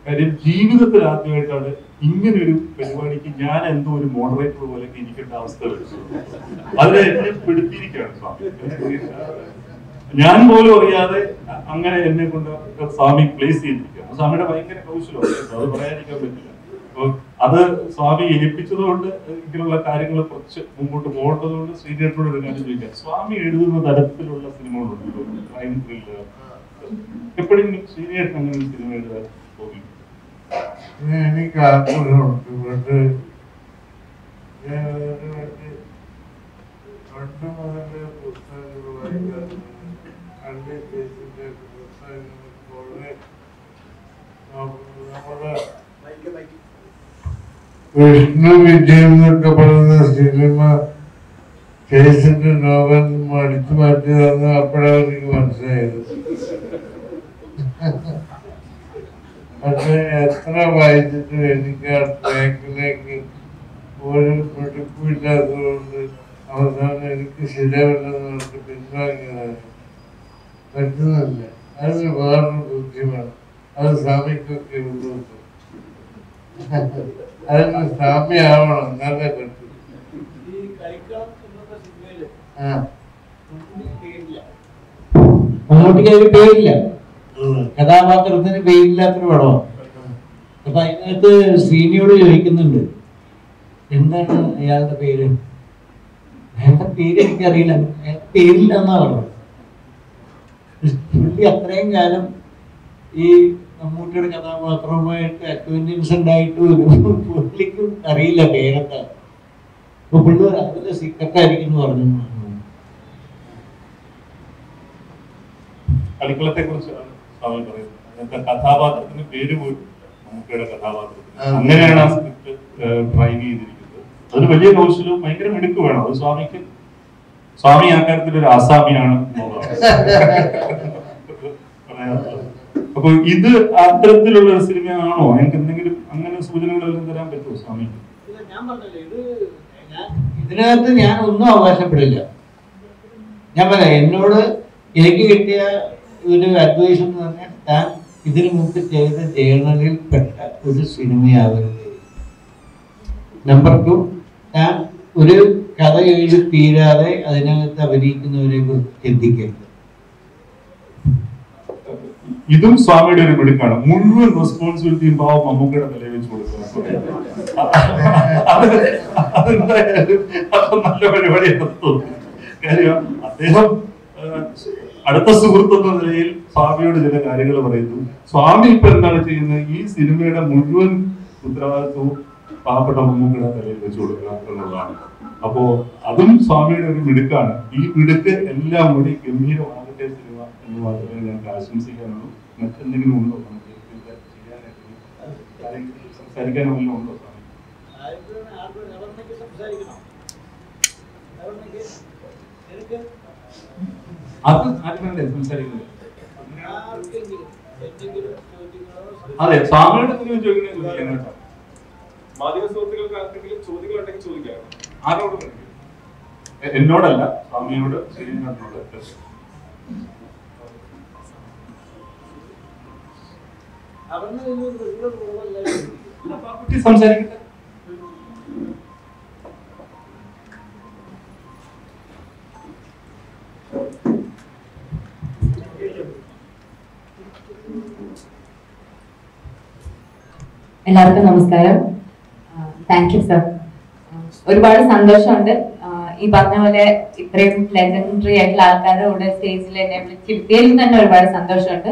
കാര്യം ജീവിതത്തിൽ ആദ്യമായിട്ടാണ് ഇങ്ങനെ ഒരു പരിപാടിക്ക് ഞാൻ എന്തോ ഒരു മോഡറേറ്റർ പോലെ ഇരിക്കേണ്ട അവസ്ഥ വരുന്നത്. അതിനെ എന്നെ പെടുത്തിയിരിക്കുകയാണ് സ്വാമി. ഞാൻ പോലും അറിയാതെ അങ്ങനെ എന്നെ കൊണ്ട് സ്വാമി പ്ലേസ് ചെയ്തിരിക്കുകയാണ്. സ്വാമിയുടെ ഭയങ്കര കൗശലമാണ്, അത് പറയാതിരിക്കാൻ പറ്റില്ല. അപ്പൊ അത് സ്വാമി ഏൽപ്പിച്ചതുകൊണ്ട് ഇങ്ങനെയുള്ള കാര്യങ്ങൾ കുറച്ച് മുമ്പോട്ട് പോകേണ്ടതുകൊണ്ട് ശ്രീനിയേട്ടനോട് ഒരു കാര്യം ചോദിക്കാം. സ്വാമി എഴുതുന്ന തരത്തിലുള്ള സിനിമകളുണ്ടല്ലോ, ക്രൈം ത്രില്ലർ, എപ്പോഴെങ്കിലും ശ്രീനിയേട്ടൻ അങ്ങനെ ഒരു സിനിമ എഴുതാൻ തോന്നി? എനിക്ക് ആഗ്രഹമുണ്ട്. പണ്ട് ഞാൻ പണ്ട് മുതലേ പുസ്തകങ്ങൾ വായിക്കാറുണ്ട്. കണ്ടിന്റെ പുസ്തകങ്ങൾ പോലെ നമ്മുടെ വിഷ്ണു വിജയം എന്നൊക്കെ പറയുന്ന സിനിമ കേസിന്റെ നോവൽ അടിച്ചു മാറ്റിയതെന്ന് അപ്പോഴാണ് എനിക്ക് മനസ്സിലായത്. പക്ഷെ എത്ര വായിച്ചിട്ടും എനിക്ക് ആ ട്രാക്കിലേക്ക് ഒരു പിടിപ്പില്ലാത്തതുകൊണ്ട് അവസാനം എനിക്ക് ശരിയാവില്ലെന്ന് പറഞ്ഞിട്ട് പിൻവാങ്ങിയതാണ്. പറ്റുന്നില്ല. അതിന് വേറൊരു ബുദ്ധിമാണ്. അത് സ്വാമിക്കൊക്കെ ഉള്ളൂ. അതിന് സ്വാമിയാവണം, എന്നാലേ പറ്റും. മമ്മൂട്ടിക്ക് അതിന് പേരില്ല, കഥാപാത്രത്തിന് പേരില്ലാത്തൊരു പടമാണ്. അപ്പൊ അതിനകത്ത് ശ്രീനിയോട് ചോദിക്കുന്നുണ്ട് എന്താണ് അയാളുടെ പേര്. അയാളുടെ പേര് എനിക്കറിയില്ല, പേരില്ല എന്നാ പറഞ്ഞത്. പുള്ളി അത്രയും കാലം ഈ മമ്മൂട്ടിയുടെ കഥാപാത്രവുമായിട്ട് അക്വൈൻറ്റൻസ് ഉണ്ടായിട്ട് പുള്ളിക്കും അറിയില്ല പേരെന്താ. അപ്പൊ പുള്ളി അതിന്റെ സീക്രട്ടായിരിക്കും എന്ന് പറഞ്ഞു. കളിക്കളത്തെ കുറിച്ചാണ് സ്വാമി പറയുന്നത്. അങ്ങനത്തെ കഥാപാത്രത്തിന് പേര് പോലും മമ്മൂട്ടിയുടെ കഥാപാത്രത്തിന് അങ്ങനെയാണ് ആ സ്ക്രിപ്റ്റ് ഡ്രൈവ് ചെയ്തിരിക്കുന്നത്. അതിന് വലിയ കൗശലവും ഭയങ്കര മിടുക്ക് വേണം. അത് സ്വാമി ആ കാര്യത്തിൽ ഒരു ആസാമിയാണ് പറയാറുള്ളത്. അപ്പൊ ഇത് അത്തരത്തിലുള്ള ഒരു സിനിമയാണോ? എനിക്ക് എന്തെങ്കിലും അങ്ങനെ സൂചനകളെല്ലാം തരാൻ പറ്റുമോ സ്വാമിക്ക്? ഇതിനകത്ത് ഞാൻ ഒന്നും അവകാശപ്പെടില്ല. ഞാൻ പറയാം, എന്നോട് എനിക്ക് കിട്ടിയ ഒരു അഡ്വൈസ് എന്ന് പറഞ്ഞാൽ താൻ ഇതിനു മുമ്പ് ചെയ്ത ജേണലിൽ പെട്ട ഒരു സിനിമയാവരുത്. നമ്പർ 2, താൻ ഒരു കഥ എഴുതി തീരാതെ അതിനകത്ത് അഭിനയിക്കുന്നവരെ കുറിച്ച് ചിന്തിക്കരുത്. ഇതും സ്വാമിയുടെ ഒരു മിടുക്കാണ്. മുഴുവൻ റെസ്പോൺസിബിലിറ്റിയും പാവം മമ്മൂക്കയുടെ തലയിൽ വെച്ച് കൊടുക്കുന്നത്. അതെന്തായാലും അത് നല്ല പരിപാടിയാണ് തോന്നുന്നു. കാര്യം അദ്ദേഹം അടുത്ത സുഹൃത്ത് എന്ന നിലയിൽ സ്വാമിയോട് ചില കാര്യങ്ങൾ പറയുന്നു. സ്വാമി ഇപ്പൊ എന്താണ് ചെയ്യുന്നത്? ഈ സിനിമയുടെ മുഴുവൻ ഉത്തരവാദിത്വവും പാവപ്പെട്ട മമ്മൂക്കയുടെ തലയിൽ വെച്ച് കൊടുക്കുക എന്നുള്ളതാണ്. അപ്പോ അതും സ്വാമിയുടെ ഒരു മിടുക്കാണ്. ഈ മിടുക്ക് എല്ലാം കൂടി ഗംഭീരമാകട്ടെ സിനിമ എന്ന് മാത്രമേ ഞങ്ങൾക്ക് ആശംസിക്കാനുള്ളൂ. മറ്റെന്തെങ്കിലും ഉണ്ടോ നമുക്ക് സംസാരിക്കാനോ വല്ലതും ഉണ്ടോ സ്വാമി? അത് ആരുമല്ലേ സംസാരിക്കുന്നത്? അതെ, സ്വാമിയോട് എന്തെങ്കിലും ചോദിക്കണേ. മാധ്യമ സുഹൃത്തുക്കൾക്ക് ആർക്കെങ്കിലും ചോദ്യങ്ങൾ ഉണ്ടെങ്കിൽ ചോദിക്കാം. ആരോട് എന്നോടല്ല, സ്വാമിയോട്, ശ്രീനാഥനോട്. സംസാരിക്കട്ടെ. എല്ലാവർക്കും നമസ്കാരം. Thank you sir. ഒരുപാട് സന്തോഷമുണ്ട് ഈ പറഞ്ഞ പോലെ ഇത്രയും ലെജൻഡറി ആയിട്ടുള്ള ആൾക്കാരുടെ കൂടെ സ്റ്റേജിൽ എന്നെ വിളിച്ചിരുത്തിയതിൽ തന്നെ ഒരുപാട് സന്തോഷമുണ്ട്.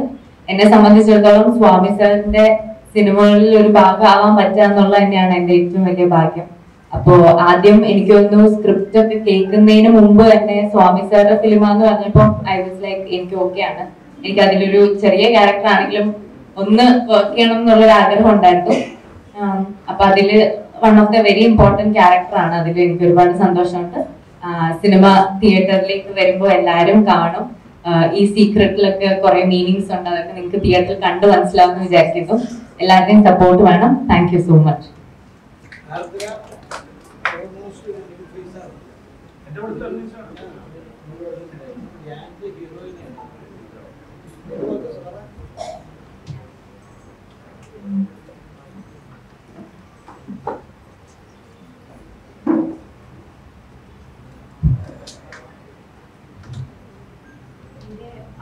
എന്നെ സംബന്ധിച്ചിടത്തോളം സ്വാമി സാറിന്റെ സിനിമകളിൽ ഒരു ഭാഗമാവാൻ പറ്റുക എന്നുള്ളത് തന്നെയാണ് എന്റെ ഏറ്റവും വലിയ ഭാഗ്യം. അപ്പോ ആദ്യം എനിക്ക് തോന്നുന്നു സ്ക്രിപ്റ്റ് ഒക്കെ കേൾക്കുന്നതിന് മുമ്പ് തന്നെ സ്വാമി സാറിന്റെ ഫിലിം എന്ന് പറഞ്ഞപ്പോൾ ഐ വാസ് ലൈക്ക് എനിക്ക് ഓക്കെ ആണ്. എനിക്ക് അതിലൊരു ചെറിയ ക്യാരക്ടർ ആണെങ്കിലും ഒന്ന് വർക്ക് ചെയ്യണം എന്നുള്ളൊരു ആഗ്രഹം ഉണ്ടായിരുന്നു. അപ്പൊ അതില് one of the very important character ആണ്. അതിൽ എനിക്ക് ഒരുപാട് സന്തോഷമുണ്ട്. സിനിമ തിയേറ്ററിലേക്ക് വരുമ്പോൾ എല്ലാവരും കാണും. ഈ സീക്രട്ടിലൊക്കെ കുറെ മീനിങ്സ് ഉണ്ട്. അതൊക്കെ നിങ്ങൾക്ക് തിയേറ്ററിൽ കണ്ട് മനസ്സിലാവുമെന്ന് വിചാരിക്കുന്നു. എല്ലാവരുടെയും സപ്പോർട്ട് വേണം. Thank you so much.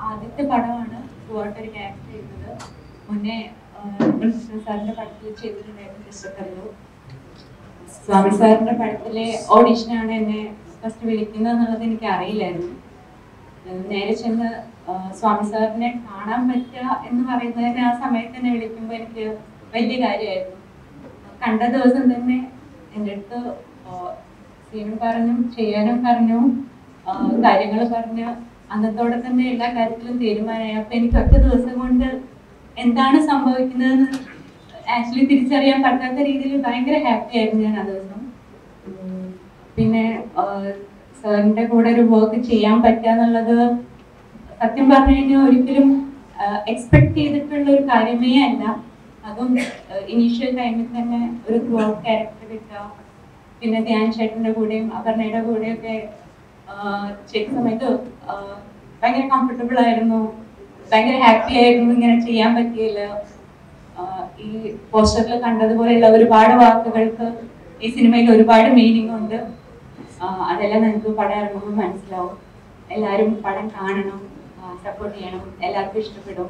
ആദ്യത്തെ പടമാണ് ഒരു ക്യാരക്ടർ ചെയ്തത്. മുന്നേ സാറിന്റെ പടത്തിൽ ചെയ്തിട്ടുണ്ടായിരുന്നു. സ്വാമി സാറിന്റെ പടത്തിലെ ഓഡിഷനാണ് എന്നെ ഫസ്റ്റ് വിളിക്കുന്നത് എന്നുള്ളത് എനിക്ക് അറിയില്ലായിരുന്നു. നേരെ ചെന്ന് സ്വാമി സാറിനെ കാണാൻ പറ്റുക എന്ന് പറയുന്നതിന് ആ സമയത്ത് തന്നെ വിളിക്കുമ്പോൾ എനിക്ക് വലിയ കാര്യമായിരുന്നു. കണ്ട ദിവസം തന്നെ എൻ്റെ അടുത്ത് സീനും പറഞ്ഞു, ചെയ്യാനും പറഞ്ഞു, കാര്യങ്ങൾ പറഞ്ഞ് അന്നത്തോടെ തന്നെ എല്ലാ കാര്യത്തിലും തീരുമാനമായി. അപ്പൊ എനിക്ക് ഒറ്റ ദിവസം കൊണ്ട് എന്താണ് സംഭവിക്കുന്നതെന്ന് ആക്ച്വലി തിരിച്ചറിയാൻ പറ്റാത്ത രീതിയിൽ ഭയങ്കര ഹാപ്പി ആയിരുന്നു ഞാൻ ആ ദിവസം. പിന്നെ സാറിന്റെ കൂടെ ഒരു വർക്ക് ചെയ്യാൻ പറ്റുക എന്നുള്ളത് സത്യം പറഞ്ഞു കഴിഞ്ഞാൽ ഒരിക്കലും എക്സ്പെക്ട് ചെയ്തിട്ടുള്ള ഒരു കാര്യമേ അല്ല. അതും ഇനീഷ്യൽ ടൈമിൽ തന്നെ ഒരു ത്രൂ ഔട്ട് ക്യാരക്ടർ കിട്ടുക. പിന്നെ ധ്യാൻ ചേട്ടന്റെ കൂടെയും അപർണയുടെ കൂടെയൊക്കെ ചെയ്യുന്ന സമയത്ത് ഭയങ്കര കംഫർട്ടബിൾ ആയിരുന്നു, ഭയങ്കര ഹാപ്പി ആയിരുന്നു. ഇങ്ങനെ ചെയ്യാൻ പറ്റിയില്ല. ഈ പോസ്റ്ററിൽ കണ്ടതുപോലെയുള്ള ഒരുപാട് വാക്കുകൾക്ക് ഈ സിനിമയിൽ ഒരുപാട് മീനിങ് ഉണ്ട്. അതെല്ലാം നിങ്ങൾക്ക് പടം ഇറങ്ങുമ്പോൾ മനസ്സിലാവും. എല്ലാവരും പടം കാണണം, സപ്പോർട്ട് ചെയ്യണം. എല്ലാവർക്കും ഇഷ്ടപ്പെടും.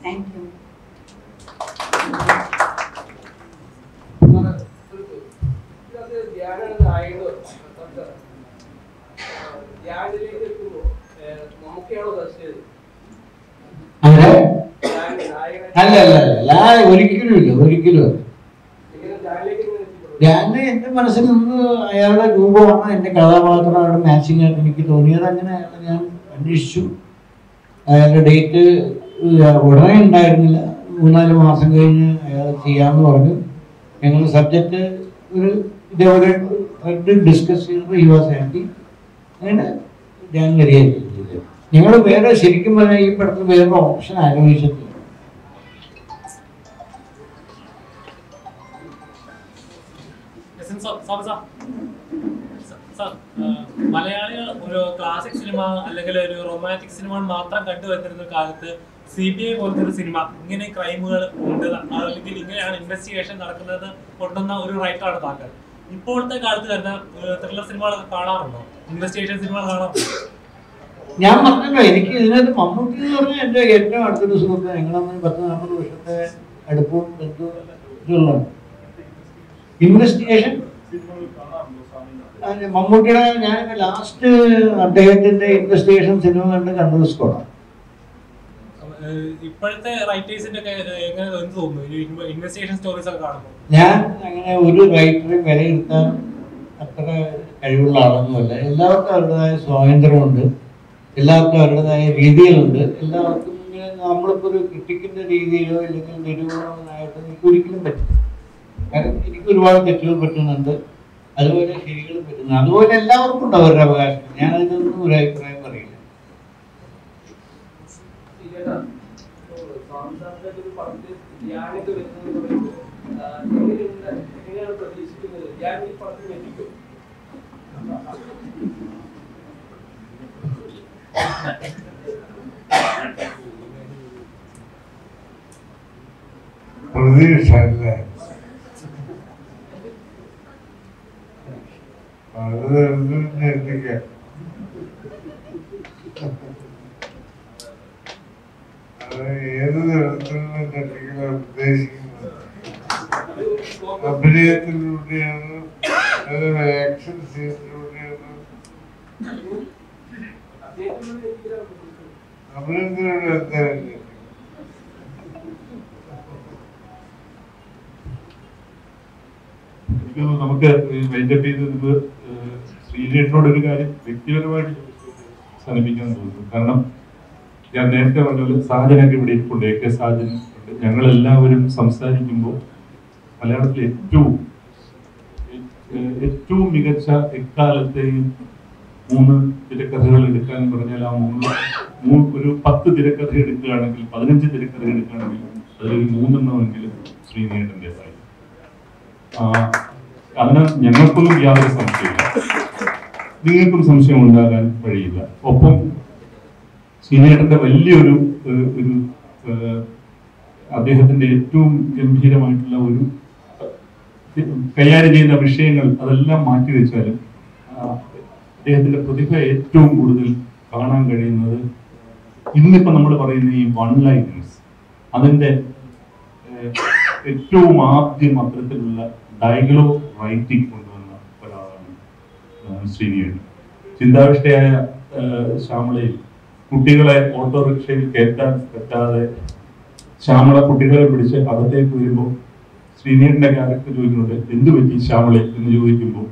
Thank you. അല്ല ഒരിക്കലും ഇല്ല, ഒരിക്കലും. ഞാൻ എന്റെ മനസ്സിൽ നിന്ന് അയാളുടെ രൂപമാണ് എന്റെ കഥാപാത്രമാണ് മാച്ചിങ് ആയിട്ട് എനിക്ക് തോന്നിയത്. അങ്ങനെ അയാളെ ഞാൻ അന്വേഷിച്ചു. അയാളുടെ ഡേറ്റ് ഉടനെ ഉണ്ടായിരുന്നില്ല. 3-4 മാസം കഴിഞ്ഞ് അയാൾ ചെയ്യാമെന്ന് പറഞ്ഞു. ഞങ്ങൾ സബ്ജക്റ്റ് ഒരു ഇതേപോലെ ഡിസ്കസ് ചെയ്തപ്പോൾ ഈ വാസ് ഹാപ്പി. അങ്ങനെ ഞാൻ കറിയായിരുന്നു. ഞങ്ങൾ വേറെ ശരിക്കും പറഞ്ഞാൽ ഈ പടത്തിൽ വേറെ ഓപ്ഷൻ ആലോചിച്ചിട്ടില്ല. മലയാളികൾ ഒരു ക്ലാസിക് സിനിമ അല്ലെങ്കിൽ ഒരു റൊമാൻറ്റിക് സിനിമ മാത്രം കണ്ടുവരുന്ന കാലത്ത് CBI പോലത്തെ ഒരു സിനിമ ഇങ്ങനെ ക്രൈമുകൾ ഉണ്ട് അല്ലെങ്കിൽ ഇങ്ങനെയാണ് ഇൻവെസ്റ്റിഗേഷൻ നടക്കുന്നത് കൊണ്ടുവന്ന ഒരു റൈറ്ററാണ് താങ്കൾ. ഇപ്പോഴത്തെ കാലത്ത് വരുന്ന ത്രില്ലർ സിനിമകളൊക്കെ കാണാറുണ്ടോ? ഇൻവെസ്റ്റിഗേഷൻ സിനിമകൾ കാണാറുണ്ടോ? ഞാൻ പറഞ്ഞല്ലോ, എനിക്ക് ഇതിനകത്ത് മമ്മൂട്ടി എന്ന് പറഞ്ഞാൽ എൻ്റെ ഏറ്റവും അടുത്തൊരു സുഹൃത്ത്. ഞങ്ങളന്ന് 10-40 വർഷത്തെ അടുപ്പവും ഇതുള്ളതാണ്. ഇൻവെസ്റ്റിഗേഷൻ മമ്മൂട്ടിയുടെ ഞാൻ ലാസ്റ്റ് അദ്ദേഹത്തിന്റെ ഇൻവെസ്റ്റിഗേഷൻ സിനിമ കണ്ടത് സ്കോഡാണ്. ഇപ്പോഴത്തെ റൈറ്റേഴ്സിന്റെ എങ്ങനെ തോന്നുന്നു ഇൻവെസ്റ്റിഗേഷൻ സ്റ്റോറീസ് ഒക്കെ കാണുമ്പോൾ? ഞാൻ അങ്ങനെ ഒരു റൈറ്ററെയും വിലയിരുത്താൻ അത്ര കഴിവുള്ള ആളൊന്നുമല്ല. എല്ലാവർക്കും അവരുടേതായ സ്വാതന്ത്ര്യമുണ്ട്, എല്ലാവർക്കും അവരുടേതായ രീതികളുണ്ട്. എല്ലാവർക്കും നമ്മളിപ്പോൾ ഒരു ക്രിട്ടിക്കിന്റെ രീതിയിലോ അല്ലെങ്കിൽ നിരൂപണമായിട്ടോ എനിക്ക് ഒരിക്കലും പറ്റില്ല. കാരണം എനിക്ക് ഒരുപാട് തെറ്റുകൾ പറ്റുന്നുണ്ട്, അതുപോലെ ശരികളും പറ്റുന്നു. അതുപോലെ എല്ലാവർക്കും ഉണ്ട് അവരുടെ അവകാശം. ഞാൻ അതിനൊന്നും ഒരു അഭിപ്രായം പറയില്ല. പ്രതീക്ഷ അല്ല, അത് എത്തിക്കാം. അത് ഏത് തരത്തിലുള്ള ഞെട്ടിക്കലാണ് ഉദ്ദേശിക്കുന്നത്? അഭിനയത്തിലൂടെയാണ്, ആക്ഷൻ സീനിലൂടെയാണ്, അഭിനയത്തിലൂടെ എന്തായാലും നമുക്ക് വൈൻഡപ്പ് ചെയ്ത് ശ്രീജേട്ടനോടൊരു കാര്യം വ്യക്തിപരമായിട്ട് സമീപിക്കാൻ തോന്നുന്നു. കാരണം ഞാൻ നേരത്തെ പറഞ്ഞ സാജനൊക്കെ ഇവിടെ ഇരിപ്പുണ്ട്, AK സാജൻ ഉണ്ട്. ഞങ്ങളെല്ലാവരും സംസാരിക്കുമ്പോൾ മലയാളത്തിലെ ഏറ്റവും മികച്ച എക്കാലത്തെയും 3 തിരക്കഥകൾ എടുക്കാൻ പറഞ്ഞാൽ ആ ഒരു 10 തിരക്കഥ എടുക്കുകയാണെങ്കിൽ 15 തിരക്കഥ എടുക്കുകയാണെങ്കിൽ അതിലൊരു 3 ശ്രീനേട്ടൻ്റെതായി. അതിന് ഞങ്ങൾക്കൊന്നും യാതൊരു സംശയമില്ല, നിങ്ങൾക്കും സംശയം ഉണ്ടാകാൻ വഴിയില്ല. ഒപ്പം ശ്രീനേട്ടന്റെ വലിയൊരു അദ്ദേഹത്തിന്റെ ഏറ്റവും ഗംഭീരമായിട്ടുള്ള ഒരു കൈകാര്യം ചെയ്യുന്ന വിഷയങ്ങൾ അതെല്ലാം മാറ്റിവെച്ചാലും അദ്ദേഹത്തിന്റെ പ്രതിഭ ഏറ്റവും കൂടുതൽ കാണാൻ കഴിയുന്നത് ഇന്നിപ്പോ നമ്മൾ പറയുന്ന ഈ വൺ ലൈനേഴ്സ്, അതിന്റെ ഏറ്റവും ആദ്യം അത്തരത്തിലുള്ള ഡയലോഗ് റൈറ്റിംഗ് കൊണ്ടുവന്ന ഒരാളാണ് ശ്രീനേട്ടൻ. ചിന്താവിഷ്ടയായ ശ്യാമളയിൽ കുട്ടികളെ ഓട്ടോറിക്ഷയിൽ കയറ്റാൻ പറ്റാതെ ശ്യാമള കുട്ടികളെ പിടിച്ച് അകത്തേക്ക് വരുമ്പോൾ ശ്രീനേട്ടന്റെ ക്യാരക്ടർ ചോദിക്കുന്നത് എന്തു പറ്റി ശ്യാമളെ എന്ന് ചോദിക്കുമ്പോൾ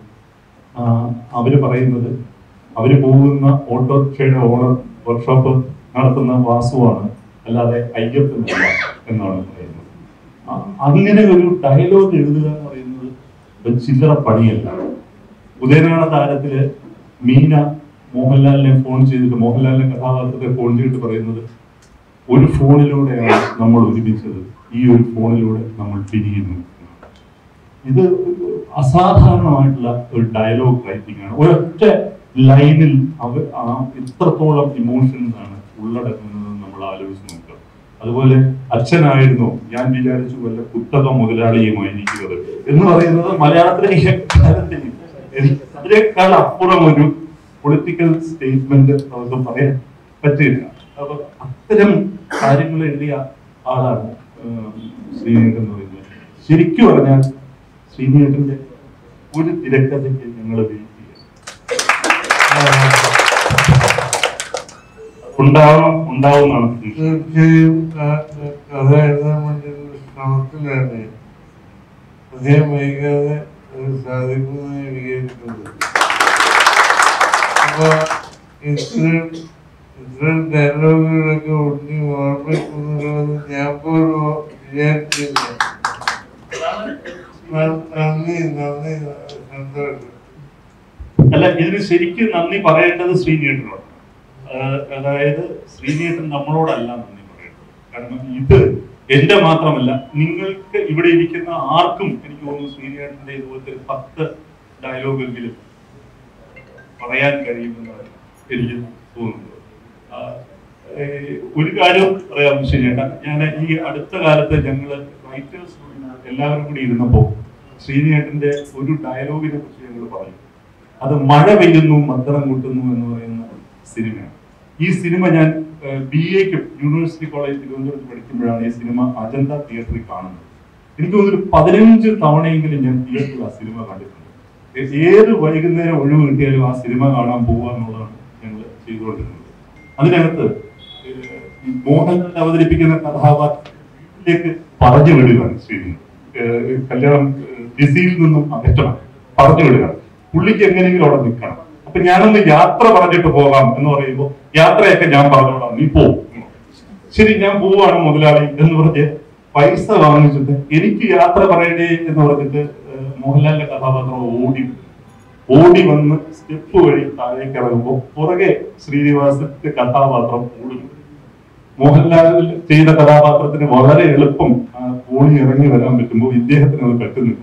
അവര് പറയുന്നത് അവര് പോകുന്ന ഓട്ടോറിക്ഷയുടെ ഓണർ വർക്ക്ഷോപ്പ് നടത്തുന്ന വാസുവാണ്, അല്ലാതെ അയ്യപ്പനല്ല എന്നാണ് പറയുന്നത്. അങ്ങനെ ഒരു ഡയലോഗ് എഴുതുക എന്ന് പറയുന്നത് ചില്ലറ പണിയല്ല. ഉദയനാട താരത്തില് മീന മോഹൻലാലിനെ ഫോൺ ചെയ്തിട്ട്, മോഹൻലാലിന്റെ കഥാപാത്രത്തെ ഫോൺ ചെയ്തിട്ട് പറയുന്നത് ഒരു ഫോണിലൂടെയാണ് നമ്മൾ ഒരുമിച്ചത്, ഈ ഒരു ഫോണിലൂടെ നമ്മൾ പിരിയുന്നു. ഇത് അസാധാരണമായിട്ടുള്ള ഒരു ഡയലോഗ് റൈറ്റിംഗ് ആണ്. ഒരൊറ്റ ലൈനിൽ എത്രത്തോളം ഇമോഷൻസ് ആണ് ഉള്ളടക്കുന്നത് നമ്മൾ ആലോചിച്ച് നോക്കുക. അതുപോലെ അച്ഛനായിരുന്നു ഞാൻ വിചാരിച്ചു വല്ല കുത്തക മുതലാളിയുമായിരിക്കുന്നത് എന്ന് പറയുന്നത് മലയാളത്തിലെ അതിനേക്കാൾ അപ്പുറം ഒരു പൊളിറ്റിക്കൽ സ്റ്റേറ്റ്മെന്റ് നമുക്ക് പറയാൻ പറ്റില്ല. അപ്പൊ അത്തരം കാര്യങ്ങൾ എഴുതിയ ആളാണ് ശ്രീനേട്ടൻ എന്ന് പറയുന്നത്. ശരിക്കും പറഞ്ഞാൽ ശ്രീനേട്ടന്റെ ഒരു തിരക്കഥയ്ക്ക് ഞങ്ങൾ വെയിറ്റ് ചെയ്യാം. ഉണ്ടാവുന്നതാണ്. തീർച്ചയായും കഥ എഴുതാൻ വേണ്ടി ശ്രമത്തിലാണ് അദ്ദേഹം വൈകാതെ അത് സാധിക്കുന്നതായി വിചാരിക്കുന്നത്. അപ്പൊ ഇത്തരം ഡയലോഗുകളൊക്കെ ഉണ്ണി ഓർമ്മിക്കുന്നുണ്ടെന്ന് ഞാൻ പോലും വിചാരിച്ചില്ല. നന്ദി സന്തോഷം. അല്ല, ഇതിന് ശരിക്കും നന്ദി പറയേണ്ടത് ശ്രീനേട്ടനോട്. അതായത് ശ്രീനേട്ടൻ നമ്മളോടല്ല നന്ദി പറയേണ്ടത്. കാരണം ഇത് എന്റെ മാത്രമല്ല, നിങ്ങൾക്ക് ഇവിടെ ഇരിക്കുന്ന ആർക്കും എനിക്ക് തോന്നുന്നു ശ്രീനേട്ടന്റെ ഇതുപോലത്തെ 10 ഡയലോഗെങ്കിലും പറയാൻ കഴിയുമെന്നാണ് എനിക്ക് തോന്നുന്നത്. ഒരു കാര്യം പറയാം ശ്രീനേട്ട, ഞാൻ ഈ അടുത്ത കാലത്ത് ഞങ്ങള് റൈറ്റേഴ്സ് എല്ലാവരും കൂടി ഇരുന്നപ്പോ ശ്രീനേട്ടന്റെ ഒരു ഡയലോഗിനെ കുറിച്ച് ഞങ്ങൾ പറഞ്ഞു. അത് മഴ പെയ്യുന്നു മദ്ദളം കൂട്ടുന്നു എന്ന് പറയുന്ന സിനിമയാണ്. ഈ സിനിമ ഞാൻ BA-ക്ക് യൂണിവേഴ്സിറ്റി കോളേജ് തിരുവനന്തപുരത്ത് പഠിക്കുമ്പോഴാണ് ഈ സിനിമ അജന്ത തിയേറ്ററിൽ കാണുന്നത്. എനിക്ക് തോന്നുന്നു 15 തവണയെങ്കിലും ഞാൻ തിയേറ്ററിൽ ആ സിനിമ കണ്ടിട്ടുണ്ട്. ഏത് വൈകുന്നേരം ഒഴിവ് കിട്ടിയാലും ആ സിനിമ കാണാൻ പോകുക എന്നുള്ളതാണ് ഞങ്ങൾ ചെയ്തുകൊണ്ടിരുന്നത്. അതിനകത്ത് മോഹൻലാൽ അവതരിപ്പിക്കുന്ന കഥാപാത്രത്തിലേക്ക് പറഞ്ഞു വിടുകയാണ് ശ്രീനേട്ടൻ. കല്യാണം ഡിസിയിൽ നിന്നും അകറ്റണം, പറഞ്ഞു വിടുകയാണ്. പുള്ളിക്ക് എങ്ങനെയെങ്കിലും അവിടെ നിൽക്കണം. അപ്പൊ ഞാനൊന്ന് യാത്ര പറഞ്ഞിട്ട് പോകാം എന്ന് പറയുമ്പോൾ യാത്രയൊക്കെ ഞാൻ പറഞ്ഞോളാം, നീ പോ. ശരി, ഞാൻ പോവാണ് മുതലാളി എന്ന് പറഞ്ഞ് പൈസ വാങ്ങിച്ചിട്ട് എനിക്ക് യാത്ര പറയണ്ടേ എന്ന് പറഞ്ഞിട്ട് മോഹൻലാലിന്റെ കഥാപാത്രം ഓടി വന്ന് സ്റ്റെപ്പ് വഴി താഴേക്ക് ഇറങ്ങുമ്പോൾ പുറകെ ശ്രീനിവാസന്റെ കഥാപാത്രം ഓടുന്നു. മോഹൻലാൽ ചെയ്ത കഥാപാത്രത്തിന് വളരെ എളുപ്പം ഓടി ഇറങ്ങി വരാൻ പറ്റുമ്പോൾ ഇദ്ദേഹത്തിന് അത് പറ്റുന്നില്ല.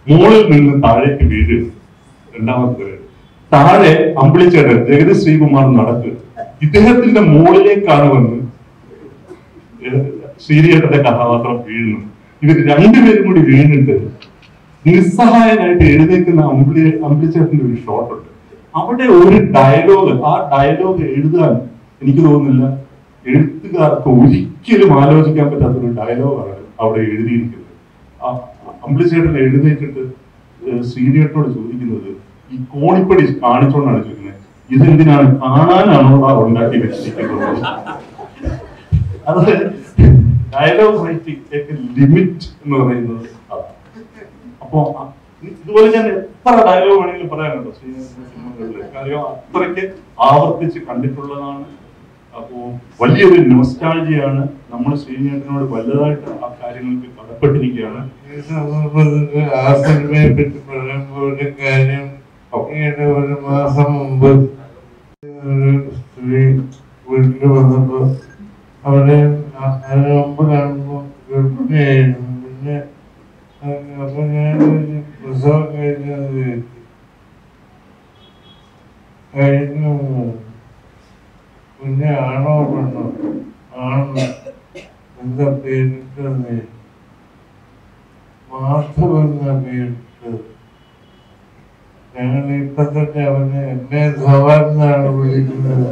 മുകളിൽ നിന്ന് താഴേക്ക് വീഴുക. രണ്ടാമത്തെ താഴെ അമ്പിളിച്ചേട്ടൻ ജഗതി ശ്രീകുമാർ നടക്കുക. ഇദ്ദേഹത്തിന്റെ മുകളിലേക്കാണ് വന്ന് ശ്രീരിയേട്ടന്റെ കഥാപാത്രം വീഴുന്നത്. ഇവർ രണ്ടുപേരും കൂടി വീണിട്ട് നിസ്സഹായനായിട്ട് എഴുന്നേക്കുന്ന അമ്പിളിച്ചേട്ടന്റെ ഒരു ഷോട്ട് ഉണ്ട്. അവിടെ ഒരു ഡയലോഗ്, ആ ഡയലോഗ് എഴുതാൻ എനിക്ക് തോന്നുന്നില്ല എഴുത്തുകാർക്ക് ഒരിക്കലും ആലോചിക്കാൻ പറ്റാത്തൊരു ഡയലോഗാണ് അവിടെ എഴുതിയിരിക്കുന്നത്. അമ്പിളിച്ചേട്ടൻ എഴുന്നേറ്റിട്ട് ശ്രീരിയേട്ടനോട് ചോദിക്കുന്നത്, ഈ കോണിപ്പടി കാണിച്ചോണ്ടാണ് ചോദിക്കുന്നത്, ഇതെന്തിനാണ് കാണാനാണോ ഉണ്ടാക്കി വെച്ചിരിക്കുന്നത്? അത് ഡയലോഗ് റൈറ്റിംഗ് ലിമിറ്റ് എന്ന് പറയുന്നത് അതാണ്. അപ്പോ ഇതുപോലെ ഞാൻ എത്ര ഡയലോഗ് വേണമെങ്കിലും പറയാനുണ്ടോ സിനിമകളിൽ, കാര്യം അത്രയ്ക്ക് ആവർത്തിച്ച് കണ്ടിട്ടുള്ളതാണ്. അപ്പോ വലിയൊരു നൊസ്റ്റാൾജിയാണ്. നമ്മൾ ശ്രീനിയേട്ടനോട് വലുതായിട്ട് ആ കാര്യങ്ങൾക്ക് കടപ്പെട്ടിരിക്കുകയാണ്. ഈ സന്ദർഭത്തിൽ ആ സിനിമയെ പറ്റി പറയുമ്പോൾ ഒരു കാര്യം, ഒരു മാസം മുമ്പ് ഒരു സ്ത്രീ വീട്ടിൽ വന്നപ്പോ അവിടെ അതിന് മുമ്പ് കാണുമ്പോൾ ഗർഭിണിയായിരുന്നു. പിന്നെ അപ്പൊ ഞാൻ പ്രസവം കഴിഞ്ഞു പിന്നെ ആണോ പെണ്ണോ? ആണോ? എന്താ പേരിട്ടത്? മാധവ് എന്ന പേരിട്ടത്. ഞങ്ങൾ ഇപ്പൊ തന്നെ അവന് എന്നെ ധവാൻ എന്നാണ് വിളിക്കുന്നത്.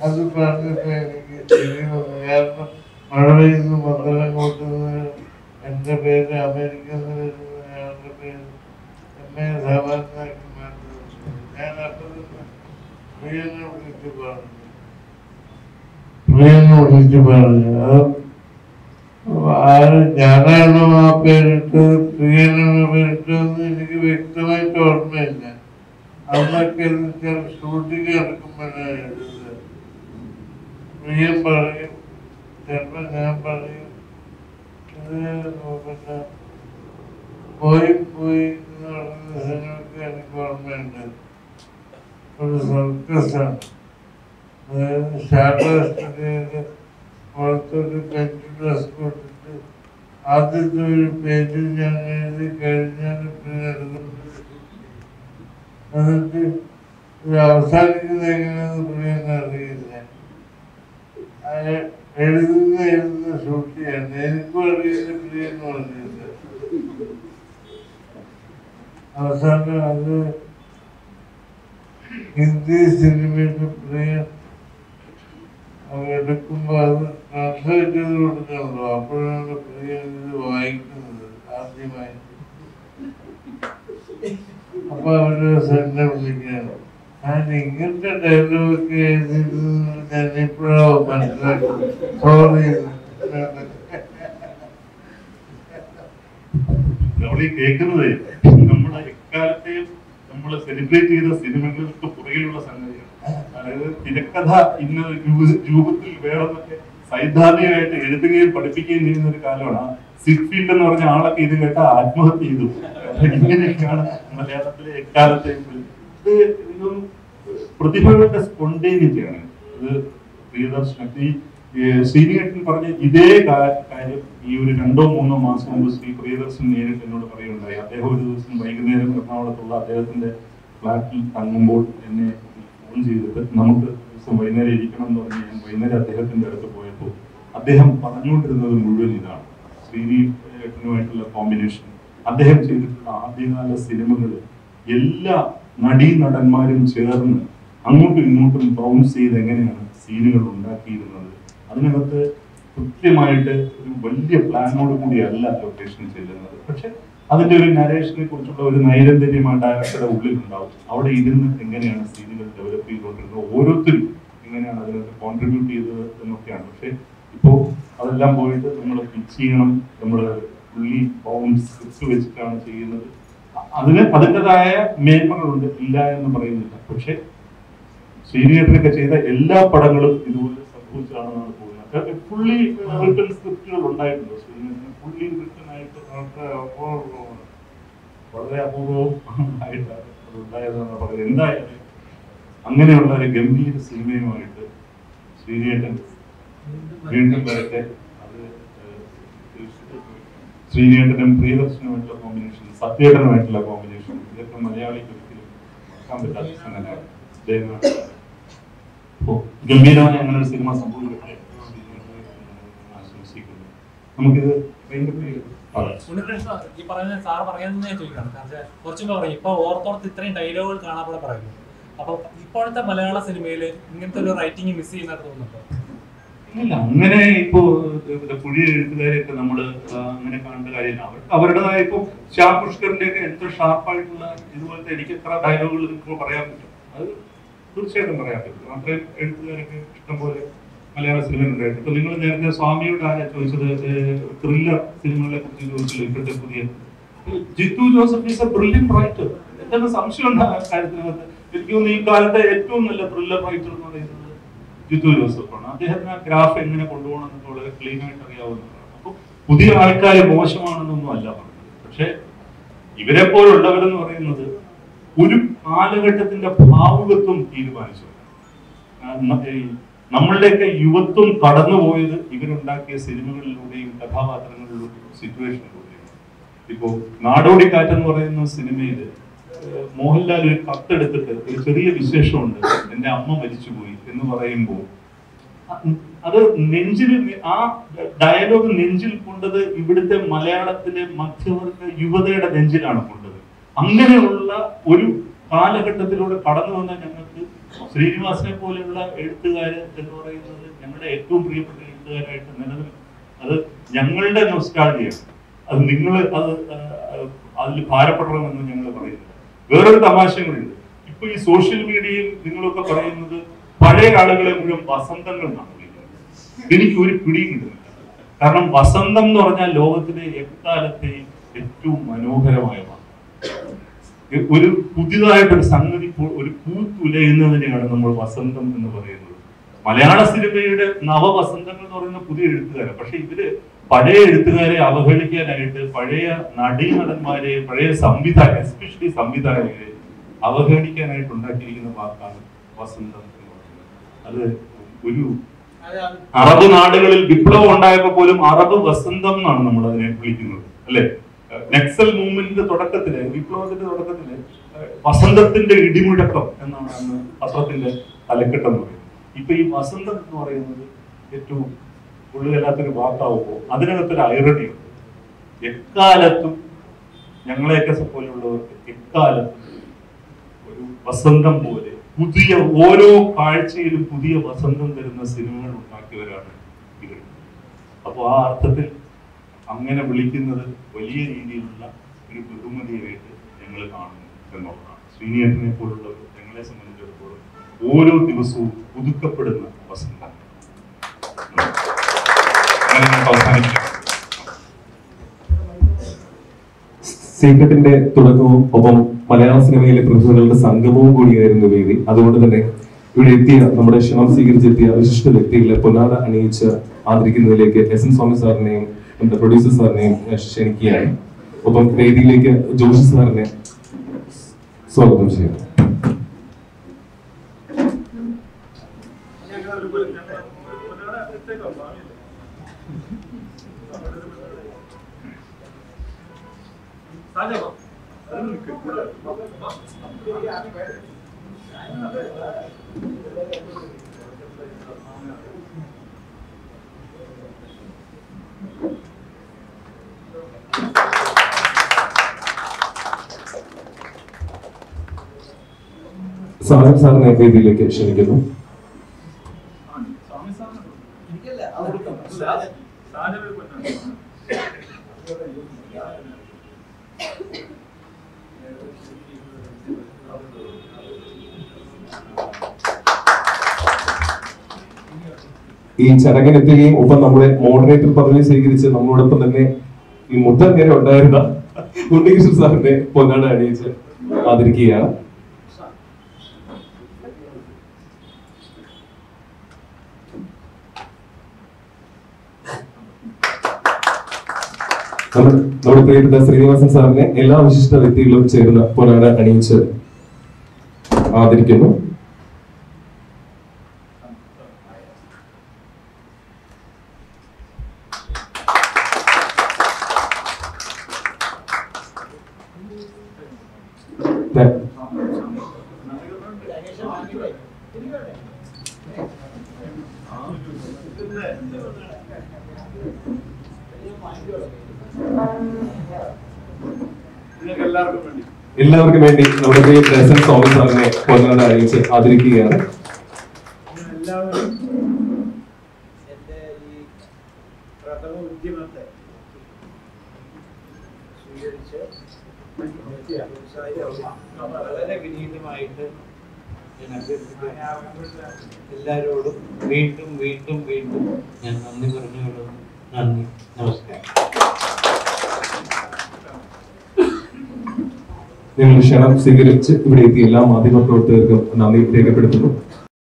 അത് പറഞ്ഞിട്ട് എനിക്ക് ശരിയൊന്നു. കാരണം മഴ പെയ്യുന്ന മന്ദലം കൂട്ടുന്നത് എന്റെ പേര് അമേരിക്കയിൽ നിന്ന് വരുന്ന അയാളുടെ പേര് എന്നെ ധവാൻ എന്നാക്കി മാറ്റുന്നത്. ഞാൻ അപ്പൊ തന്നെ പ്രിയനെ വിളിച്ചു പറഞ്ഞു. അത് ഞാനാണോ ആ പേരിട്ട് പ്രിയനാണോ പേരിട്ടതെന്ന് എനിക്ക് വ്യക്തമായിട്ട് ഓർമ്മയില്ല. അന്നൊക്കെ ഷൂട്ടിങ് നടക്കുമ്പോഴാണ് എഴുതുന്നത്. പ്രിയൻ പറയും, ചിലപ്പോൾ ഞാൻ പറയും, ഇത് പിന്നെ പോയി എന്ന് പറയുന്ന സിനിമയ്ക്ക് എനിക്ക് ഓർമ്മയുണ്ട്. ഒരു സർക്കസാണ്. അതായത് ഷാർട്ടാസ്റ്റില് പുറത്തൊരു പെൻസിൽ ഡ്രസ് കൊടുത്തിട്ട് ആദ്യത്തെ ഒരു പേജിൽ ഞാൻ എഴുതി കഴിഞ്ഞാൽ പിന്നെ എടുക്കുന്നത്. എന്നിട്ട് ഇത് അവസാനിക്കുന്നത് എങ്ങനെയാണെന്ന് പ്രിയെന്ന് അറിയില്ല. എഴുതുന്ന ഷൂട്ട് ചെയ്യണം. എനിക്കും അറിയില്ല, പ്രിയെന്നും അറിയില്ല. അവസാനം അത് ഹിന്ദി സിനിമയുടെ പ്രിയൻ എടുക്കുമ്പോ അത് ട്രാൻസ്ലേറ്റ് ചെയ്ത് കൊടുക്കണല്ലോ. അപ്പോഴാണ് പ്രിയൻ ഇത് വായിക്കുന്നത് ആദ്യമായി. അപ്പൊ അവര് എന്നെ വിളിക്കുകയാണ്. ഞാൻ ഇങ്ങനത്തെ ഡയലോഗൊക്കെ എഴുതിയിരുന്നത് ഞാനിപ്പോഴോ മനസ്സിലാക്കി. സോറി. നമ്മൾ ഈ കേൾക്കുന്നത് നമ്മുടെ എക്കാലത്തെയും നമ്മൾ സെലിബ്രേറ്റ് ചെയ്ത സിനിമകൾക്ക് പുറകിലുള്ള സംഗതിയാണ്. അതായത് തിരക്കഥ ഇന്ന രൂപത്തിൽ വേണമെന്നൊക്കെ സൈദ്ധാന്തികമായിട്ട് എഴുതുകയും പഠിപ്പിക്കുകയും ചെയ്യുന്ന ഒരു കാലമാണ്. സിഡ്ഫീൽഡ് എന്ന് പറഞ്ഞ ആളൊക്കെ ഇത് കേട്ട ആത്മഹത്യ ചെയ്തു. ഇങ്ങനെയൊക്കെയാണ് മലയാളത്തിലെ എക്കാലത്തെയും. ഇതൊന്നും പ്രതിഭകളുടെ സ്പോണ്ടേനിറ്റിയാണ്. ഇത് പ്രിയദർശൻ ശ്രീനിയേട്ടൻ പറഞ്ഞ ഇതേ കാര്യം ഈ ഒരു 2-3 മാസം മുമ്പ് ശ്രീ പ്രിയദർശൻ നേരിട്ട് എന്നോട് പറയുകയുണ്ടായി. അദ്ദേഹം ഒരു ദിവസം വൈകുന്നേരം എറണാകുളത്തുള്ള അദ്ദേഹത്തിന്റെ ഫ്ലാറ്റിൽ തങ്ങുമ്പോൾ എന്നെ ഫോൺ ചെയ്തിട്ട് നമുക്ക് ദിവസം വൈകുന്നേരം ഇരിക്കണം എന്ന് പറഞ്ഞ് ഞാൻ വൈകുന്നേരം അദ്ദേഹത്തിന്റെ അടുത്ത് പോയപ്പോൾ അദ്ദേഹം പറഞ്ഞുകൊണ്ടിരുന്നത് മുഴുവൻ ഇതാണ്. ശ്രീനിയേട്ടനുമായിട്ടുള്ള കോമ്പിനേഷൻ, അദ്ദേഹം ചെയ്തിട്ടുള്ള ആദ്യകാല സിനിമകൾ, എല്ലാ നടീനടന്മാരും ചേർന്ന് അങ്ങോട്ടും ഇങ്ങോട്ടും ബൗൺസ് ചെയ്ത് എങ്ങനെയാണ് സീനുകൾ ഉണ്ടാക്കിയിരുന്നത്. അതിനകത്ത് കൃത്യമായിട്ട് ഒരു വലിയ പ്ലാനോട് കൂടിയല്ല ലൊക്കേഷൻ ചെല്ലുന്നത്. പക്ഷെ അതിന്റെ ഒരു നരേഷനെ കുറിച്ചുള്ള ഒരു നൈരന്തര്യം ആ ഡയറക്ടറുടെ ഉള്ളിലുണ്ടാവും. അവിടെ ഇരുന്ന് എങ്ങനെയാണ് സീനുകൾ ഡെവലപ്പ് ചെയ്തുകൊണ്ടിരുന്നത്, ഓരോരുത്തരും എങ്ങനെയാണ് അതിനകത്ത് കോൺട്രിബ്യൂട്ട് ചെയ്തത് എന്നൊക്കെയാണ്. പക്ഷെ ഇപ്പോ അതെല്ലാം പോയിട്ട് നമ്മൾ പിച്ച് ചെയ്യണം, നമ്മൾ ഫുള്ളി ബൗണ്ട് സ്ക്രിപ്റ്റ് വെച്ചിട്ടാണ് ചെയ്യുന്നത്. അതിന് അതിൻ്റെതായ മേന്മകളുണ്ട്, ഇല്ല എന്ന് പറയുന്നില്ല. പക്ഷെ ശ്രീനിയേട്ടനൊക്കെ ചെയ്ത എല്ലാ പടങ്ങളും ഇതുപോലെ സംഭവിച്ചാണെന്നാണ് തോന്നുന്നത്. ഫുള്ളി റിട്ടൺ സ്ക്രിപ്റ്റുകൾ ഉണ്ടായിട്ടുണ്ടോ ശ്രീനിയേട്ടന്? ഫുള്ളി റിട്ടൺ ആയിട്ട് വളരെ അപൂർവം ആയിട്ടാണ് അത് ഉണ്ടായതെന്നാണ് പറയുന്നത്. എന്തായാലും അങ്ങനെയുള്ള ഒരു ഗംഭീര സിനിമയുമായിട്ട് ശ്രീനിയേട്ടൻ വീണ്ടും വരട്ടെ. അത് ശ്രീനിയേട്ടനും പ്രിയദർശനുമായിട്ടുള്ള കോമ്പിനേഷൻ, സത്യേട്ടനുമായിട്ടുള്ള കോമ്പിനേഷൻ, ഇതൊക്കെ മലയാളിക്ക് ഒരിക്കലും മറക്കാൻ പറ്റാത്ത സംഗതിയാണ്. അപ്പോൾ ഗംഭീരമായ അങ്ങനെ ഒരു സിനിമ സംഭവിക്കട്ടെ ആശംസിക്കുന്നു. നമുക്കിത് ഈ പറയുന്ന സാർ പറയുന്നത് ചോദിക്കണം. കാരണം കുറച്ചും പറയും ഇപ്പൊ ഓർത്തോർത്ത് ഇത്രയും ഡയലോഗുകൾ കാണാതെ പറയുന്നു. അപ്പൊ ഇപ്പോഴത്തെ മലയാള സിനിമയിൽ ഇങ്ങനത്തെ ഒരു റൈറ്റിംഗ് മിസ് ചെയ്യുന്നതായിട്ട് തോന്നുന്നുണ്ടോ? ഇല്ല, അങ്ങനെ ഇപ്പോ പുതിയ എഴുത്തുകാരെയൊക്കെ നമ്മൾ അങ്ങനെ കാണേണ്ട കാര്യമില്ല. അവർക്ക് അവരുടേതായ ഇപ്പൊ ശ്യാം പുഷ്കറിന്റെ ഒക്കെ എത്ര ഷാർപ്പായിട്ടുള്ള ഇതുപോലത്തെ എനിക്ക് എത്ര ഡയലോഗുകൾ നിങ്ങൾക്ക് പറയാൻ പറ്റും, അത് തീർച്ചയായിട്ടും പറയാൻ പറ്റും. അത്രയും എഴുത്തുകാരൊക്കെ ഇഷ്ടംപോലെ മലയാള സിനിമയിൽ ഉണ്ടായിട്ടുണ്ട്. ഇപ്പൊ നിങ്ങൾ നേരത്തെ സ്വാമിയോട് ആരാ ചോദിച്ചത്, ത്രില്ലർ സിനിമകളെ കുറിച്ച് ചോദിച്ചില്ല. ഇപ്പോഴത്തെ പുതിയ Jeethu Joseph is a brilliant writer. എന്തെങ്കിലും സംശയം ഉണ്ട് ആ കാര്യത്തിനകത്ത്? എനിക്ക് തോന്നുന്നു ഈ കാലത്തെ ഏറ്റവും നല്ല ത്രില്ലർ റൈറ്റർ എന്ന് പറയുന്നത് ജിത്തു ജോസഫാണ്. അദ്ദേഹത്തിന് ആ ഗ്രാഫ് എങ്ങനെ കൊണ്ടുപോകണം എന്നൊക്കെ വളരെ ക്ലീൻ ആയിട്ട് അറിയാവുന്നതാണ്. അപ്പോൾ പുതിയ ആൾക്കാർ മോശമാണെന്നൊന്നും അല്ല പറഞ്ഞത്. പക്ഷെ ഇവരെ പോലുള്ളവരെന്ന് പറയുന്നത് ഒരു കാലഘട്ടത്തിന്റെ ഭാവുകത്വം തീരുമാനിച്ചു. നമ്മളുടെയൊക്കെ യുവത്വം കടന്നുപോയത് ഇവരുണ്ടാക്കിയ സിനിമകളിലൂടെയും കഥാപാത്രങ്ങളിലൂടെയും സിറ്റുവേഷനിലൂടെയും. ഇപ്പോ നാടോടിക്കാറ്റ് എന്ന് പറയുന്ന സിനിമയിൽ മോഹൻലാൽ ഒരു കത്തെടുത്തിട്ട് ഒരു ചെറിയ വിശേഷമുണ്ട്, എന്റെ അമ്മ മരിച്ചുപോയി എന്ന് പറയുമ്പോൾ അത് നെഞ്ചിൽ, ആ ഡയലോഗ് നെഞ്ചിൽ കൊണ്ടത് ഇവിടുത്തെ മലയാളത്തിലെ മധ്യവർഗ യുവതയുടെ നെഞ്ചിലാണ് കൊണ്ടത്. അങ്ങനെയുള്ള ഒരു കാലഘട്ടത്തിലൂടെ കടന്നു വന്ന ഞങ്ങൾക്ക് ശ്രീനിവാസനെ പോലെയുള്ള എഴുത്തുകാര് എന്ന് പറയുന്നത് ഞങ്ങളുടെ ഏറ്റവും പ്രിയപ്പെട്ട എഴുത്തുകാരായിട്ട് നിലനിൽക്കും. അത് ഞങ്ങളുടെ നൊസ്റ്റാൾജിയാണ്. അത് നിങ്ങൾ അത് അതിൽ ഭാരപ്പെടണമെന്ന് ഞങ്ങൾ പറയുന്നത്. വേറൊരു തമാശയും കൂടിയുണ്ട്. ഇപ്പൊ ഈ സോഷ്യൽ മീഡിയയിൽ നിങ്ങളൊക്കെ പറയുന്നത് പഴയ ആളുകളെ മുഴുവൻ വസന്തങ്ങൾ എന്നാണ് വിളിക്കുന്നത്. എനിക്ക് ഒരു പിടിയും കിട്ടുന്നില്ല. കാരണം വസന്തം എന്ന് പറഞ്ഞാൽ ലോകത്തിലെ എക്കാലത്തെയും ഏറ്റവും മനോഹരമായ ഒരു പുതിയതായിട്ടൊരു സംഗതി, ഒരു പൂത്തുലയുന്നതിനെയാണ് നമ്മൾ വസന്തം എന്ന് പറയുന്നത്. മലയാള സിനിമയുടെ നവവസന്തങ്ങൾ എന്ന് പറയുന്ന പുതിയ എഴുത്തുകാരെ. പക്ഷെ ഇവര് പഴയ എഴുത്തുകാരെ അവഹേളിക്കാനായിട്ട് പഴയ നടീനടന്മാരെ, പഴയ സംവിധായകരെ, എസ്പെഷ്യലി സംവിധായകരെ അവഹേളിക്കാനായിട്ട് ഉണ്ടാക്കിയിരിക്കുന്ന വാക്കാണ് വസന്തം എന്ന് പറയുന്നത്. അത് ഒരു അറബ് നാടുകളിൽ വിപ്ലവം ഉണ്ടായപ്പോൾ പോലും അറബ് വസന്തം എന്നാണ് നമ്മൾ അതിനെ വിളിക്കുന്നത്, അല്ലെ? നക്സൽ മൂവ്മെന്റിന്റെ തുടക്കത്തില്, വിപ്ലവത്തിന്റെ തുടക്കത്തില് വസന്തത്തിന്റെ ഇടിമുഴക്കം എന്നാണ് അന്ന് പത്രത്തിന്റെ തലക്കെട്ടം എന്ന് പറയുന്നത്. ഇപ്പൊ ഈ വസന്തം എന്ന് പറയുന്നത് ഏറ്റവും ഉള്ളിലല്ലാത്തൊരു വാക്കാവുമ്പോൾ അതിനകത്തൊരു ഐറണിയുണ്ട്. എക്കാലത്തും ഞങ്ങളെയൊക്കെ പോലെയുള്ളവർക്ക് എക്കാലത്തും ഒരു വസന്തം പോലെ പുതിയ ഓരോ കാഴ്ചയിലും പുതിയ വസന്തം തരുന്ന സിനിമകൾ ഉണ്ടാക്കിയവരാണ് ഇവർ. അപ്പോൾ ആ അർത്ഥത്തിൽ അങ്ങനെ വിളിക്കുന്നത് വലിയ രീതിയിലുള്ള ഒരു ബഹുമതിയായിട്ട് ഞങ്ങൾ കാണുന്നു എന്നുള്ളതാണ്. ശ്രീനിയേട്ടനെ പോലുള്ളവർ ഞങ്ങളെ സംബന്ധിച്ചിടത്തോളം ഓരോ ദിവസവും പുതുക്കപ്പെടുന്ന വസന്തം. സീക്രട്ടിന്റെ തുടക്കവും ഒപ്പം മലയാള സിനിമയിലെ പ്രതിഭകളുടെ സംഗമവും കൂടിയായിരുന്നു വേദി. അതുകൊണ്ട് തന്നെ ഇവിടെ എത്തിയ, നമ്മുടെ ക്ഷണം സ്വീകരിച്ചെത്തിയ വിശിഷ്ട വ്യക്തികളെ പൊന്നാട അണിയിച്ച് ആദരിക്കുന്നതിലേക്ക് എസ്.എൻ. സ്വാമി സാറിനെയും നമ്മുടെ പ്രൊഡ്യൂസർ സാറിനെയും ക്ഷണിക്കുകയാണ്. ഒപ്പം വേദിയിലേക്ക് ജോഷി സാറിനെ സ്വാഗതം ചെയ്യുന്നു. സാജൻ സാറിനെ വേദിയിലേക്ക് ക്ഷണിക്കുന്നു. ഈ ചടങ്ങിനെത്തുകയും ഒപ്പം നമ്മുടെ മോഡറേറ്റർ പദവി സ്വീകരിച്ച് നമ്മളോടൊപ്പം തന്നെ ഈ മുദ്ര നേരെ ഉണ്ടായിരുന്ന ഉണ്ണികൃഷ്ണൻ സാറിനെ പൊന്നാട അണിയിച്ച് ആദരിക്കുകയാണ്. നമ്മുടെ പ്രിയപ്പെട്ട ശ്രീനിവാസൻ സാറിനെ എല്ലാ വിശിഷ്ട വ്യക്തികളും ചേർന്ന് പൊന്നാട അണിയിച്ച് ആദരിക്കുന്നു. എല്ലാവർക്കും വേണ്ടി നമ്മുടെ പ്രിയ പ്രസന്റ് സ്വാമി സാറിനെ പൊന്നാട അണിയിച്ച് ആദരിക്കുകയാണ്. എല്ലാവരും എൻ്റെ ഈ പ്രഥമ ഉദ്യമത്തെ സ്വീകരിച്ച് വളരെ വിനീതമായിട്ട് ഞാൻ അഭ്യർത്ഥിക്കുന്നു. എല്ലാവരോടും വീണ്ടും വീണ്ടും വീണ്ടും ഞാൻ നന്ദി പറഞ്ഞുകൊള്ളുന്നു. നന്ദി, നമസ്കാരം. നിങ്ങൾ ക്ഷണം സ്വീകരിച്ച് ഇവിടെ എത്തിയ എല്ലാ മാധ്യമ പ്രവർത്തകർക്കും നന്ദി രേഖപ്പെടുത്തുന്നു.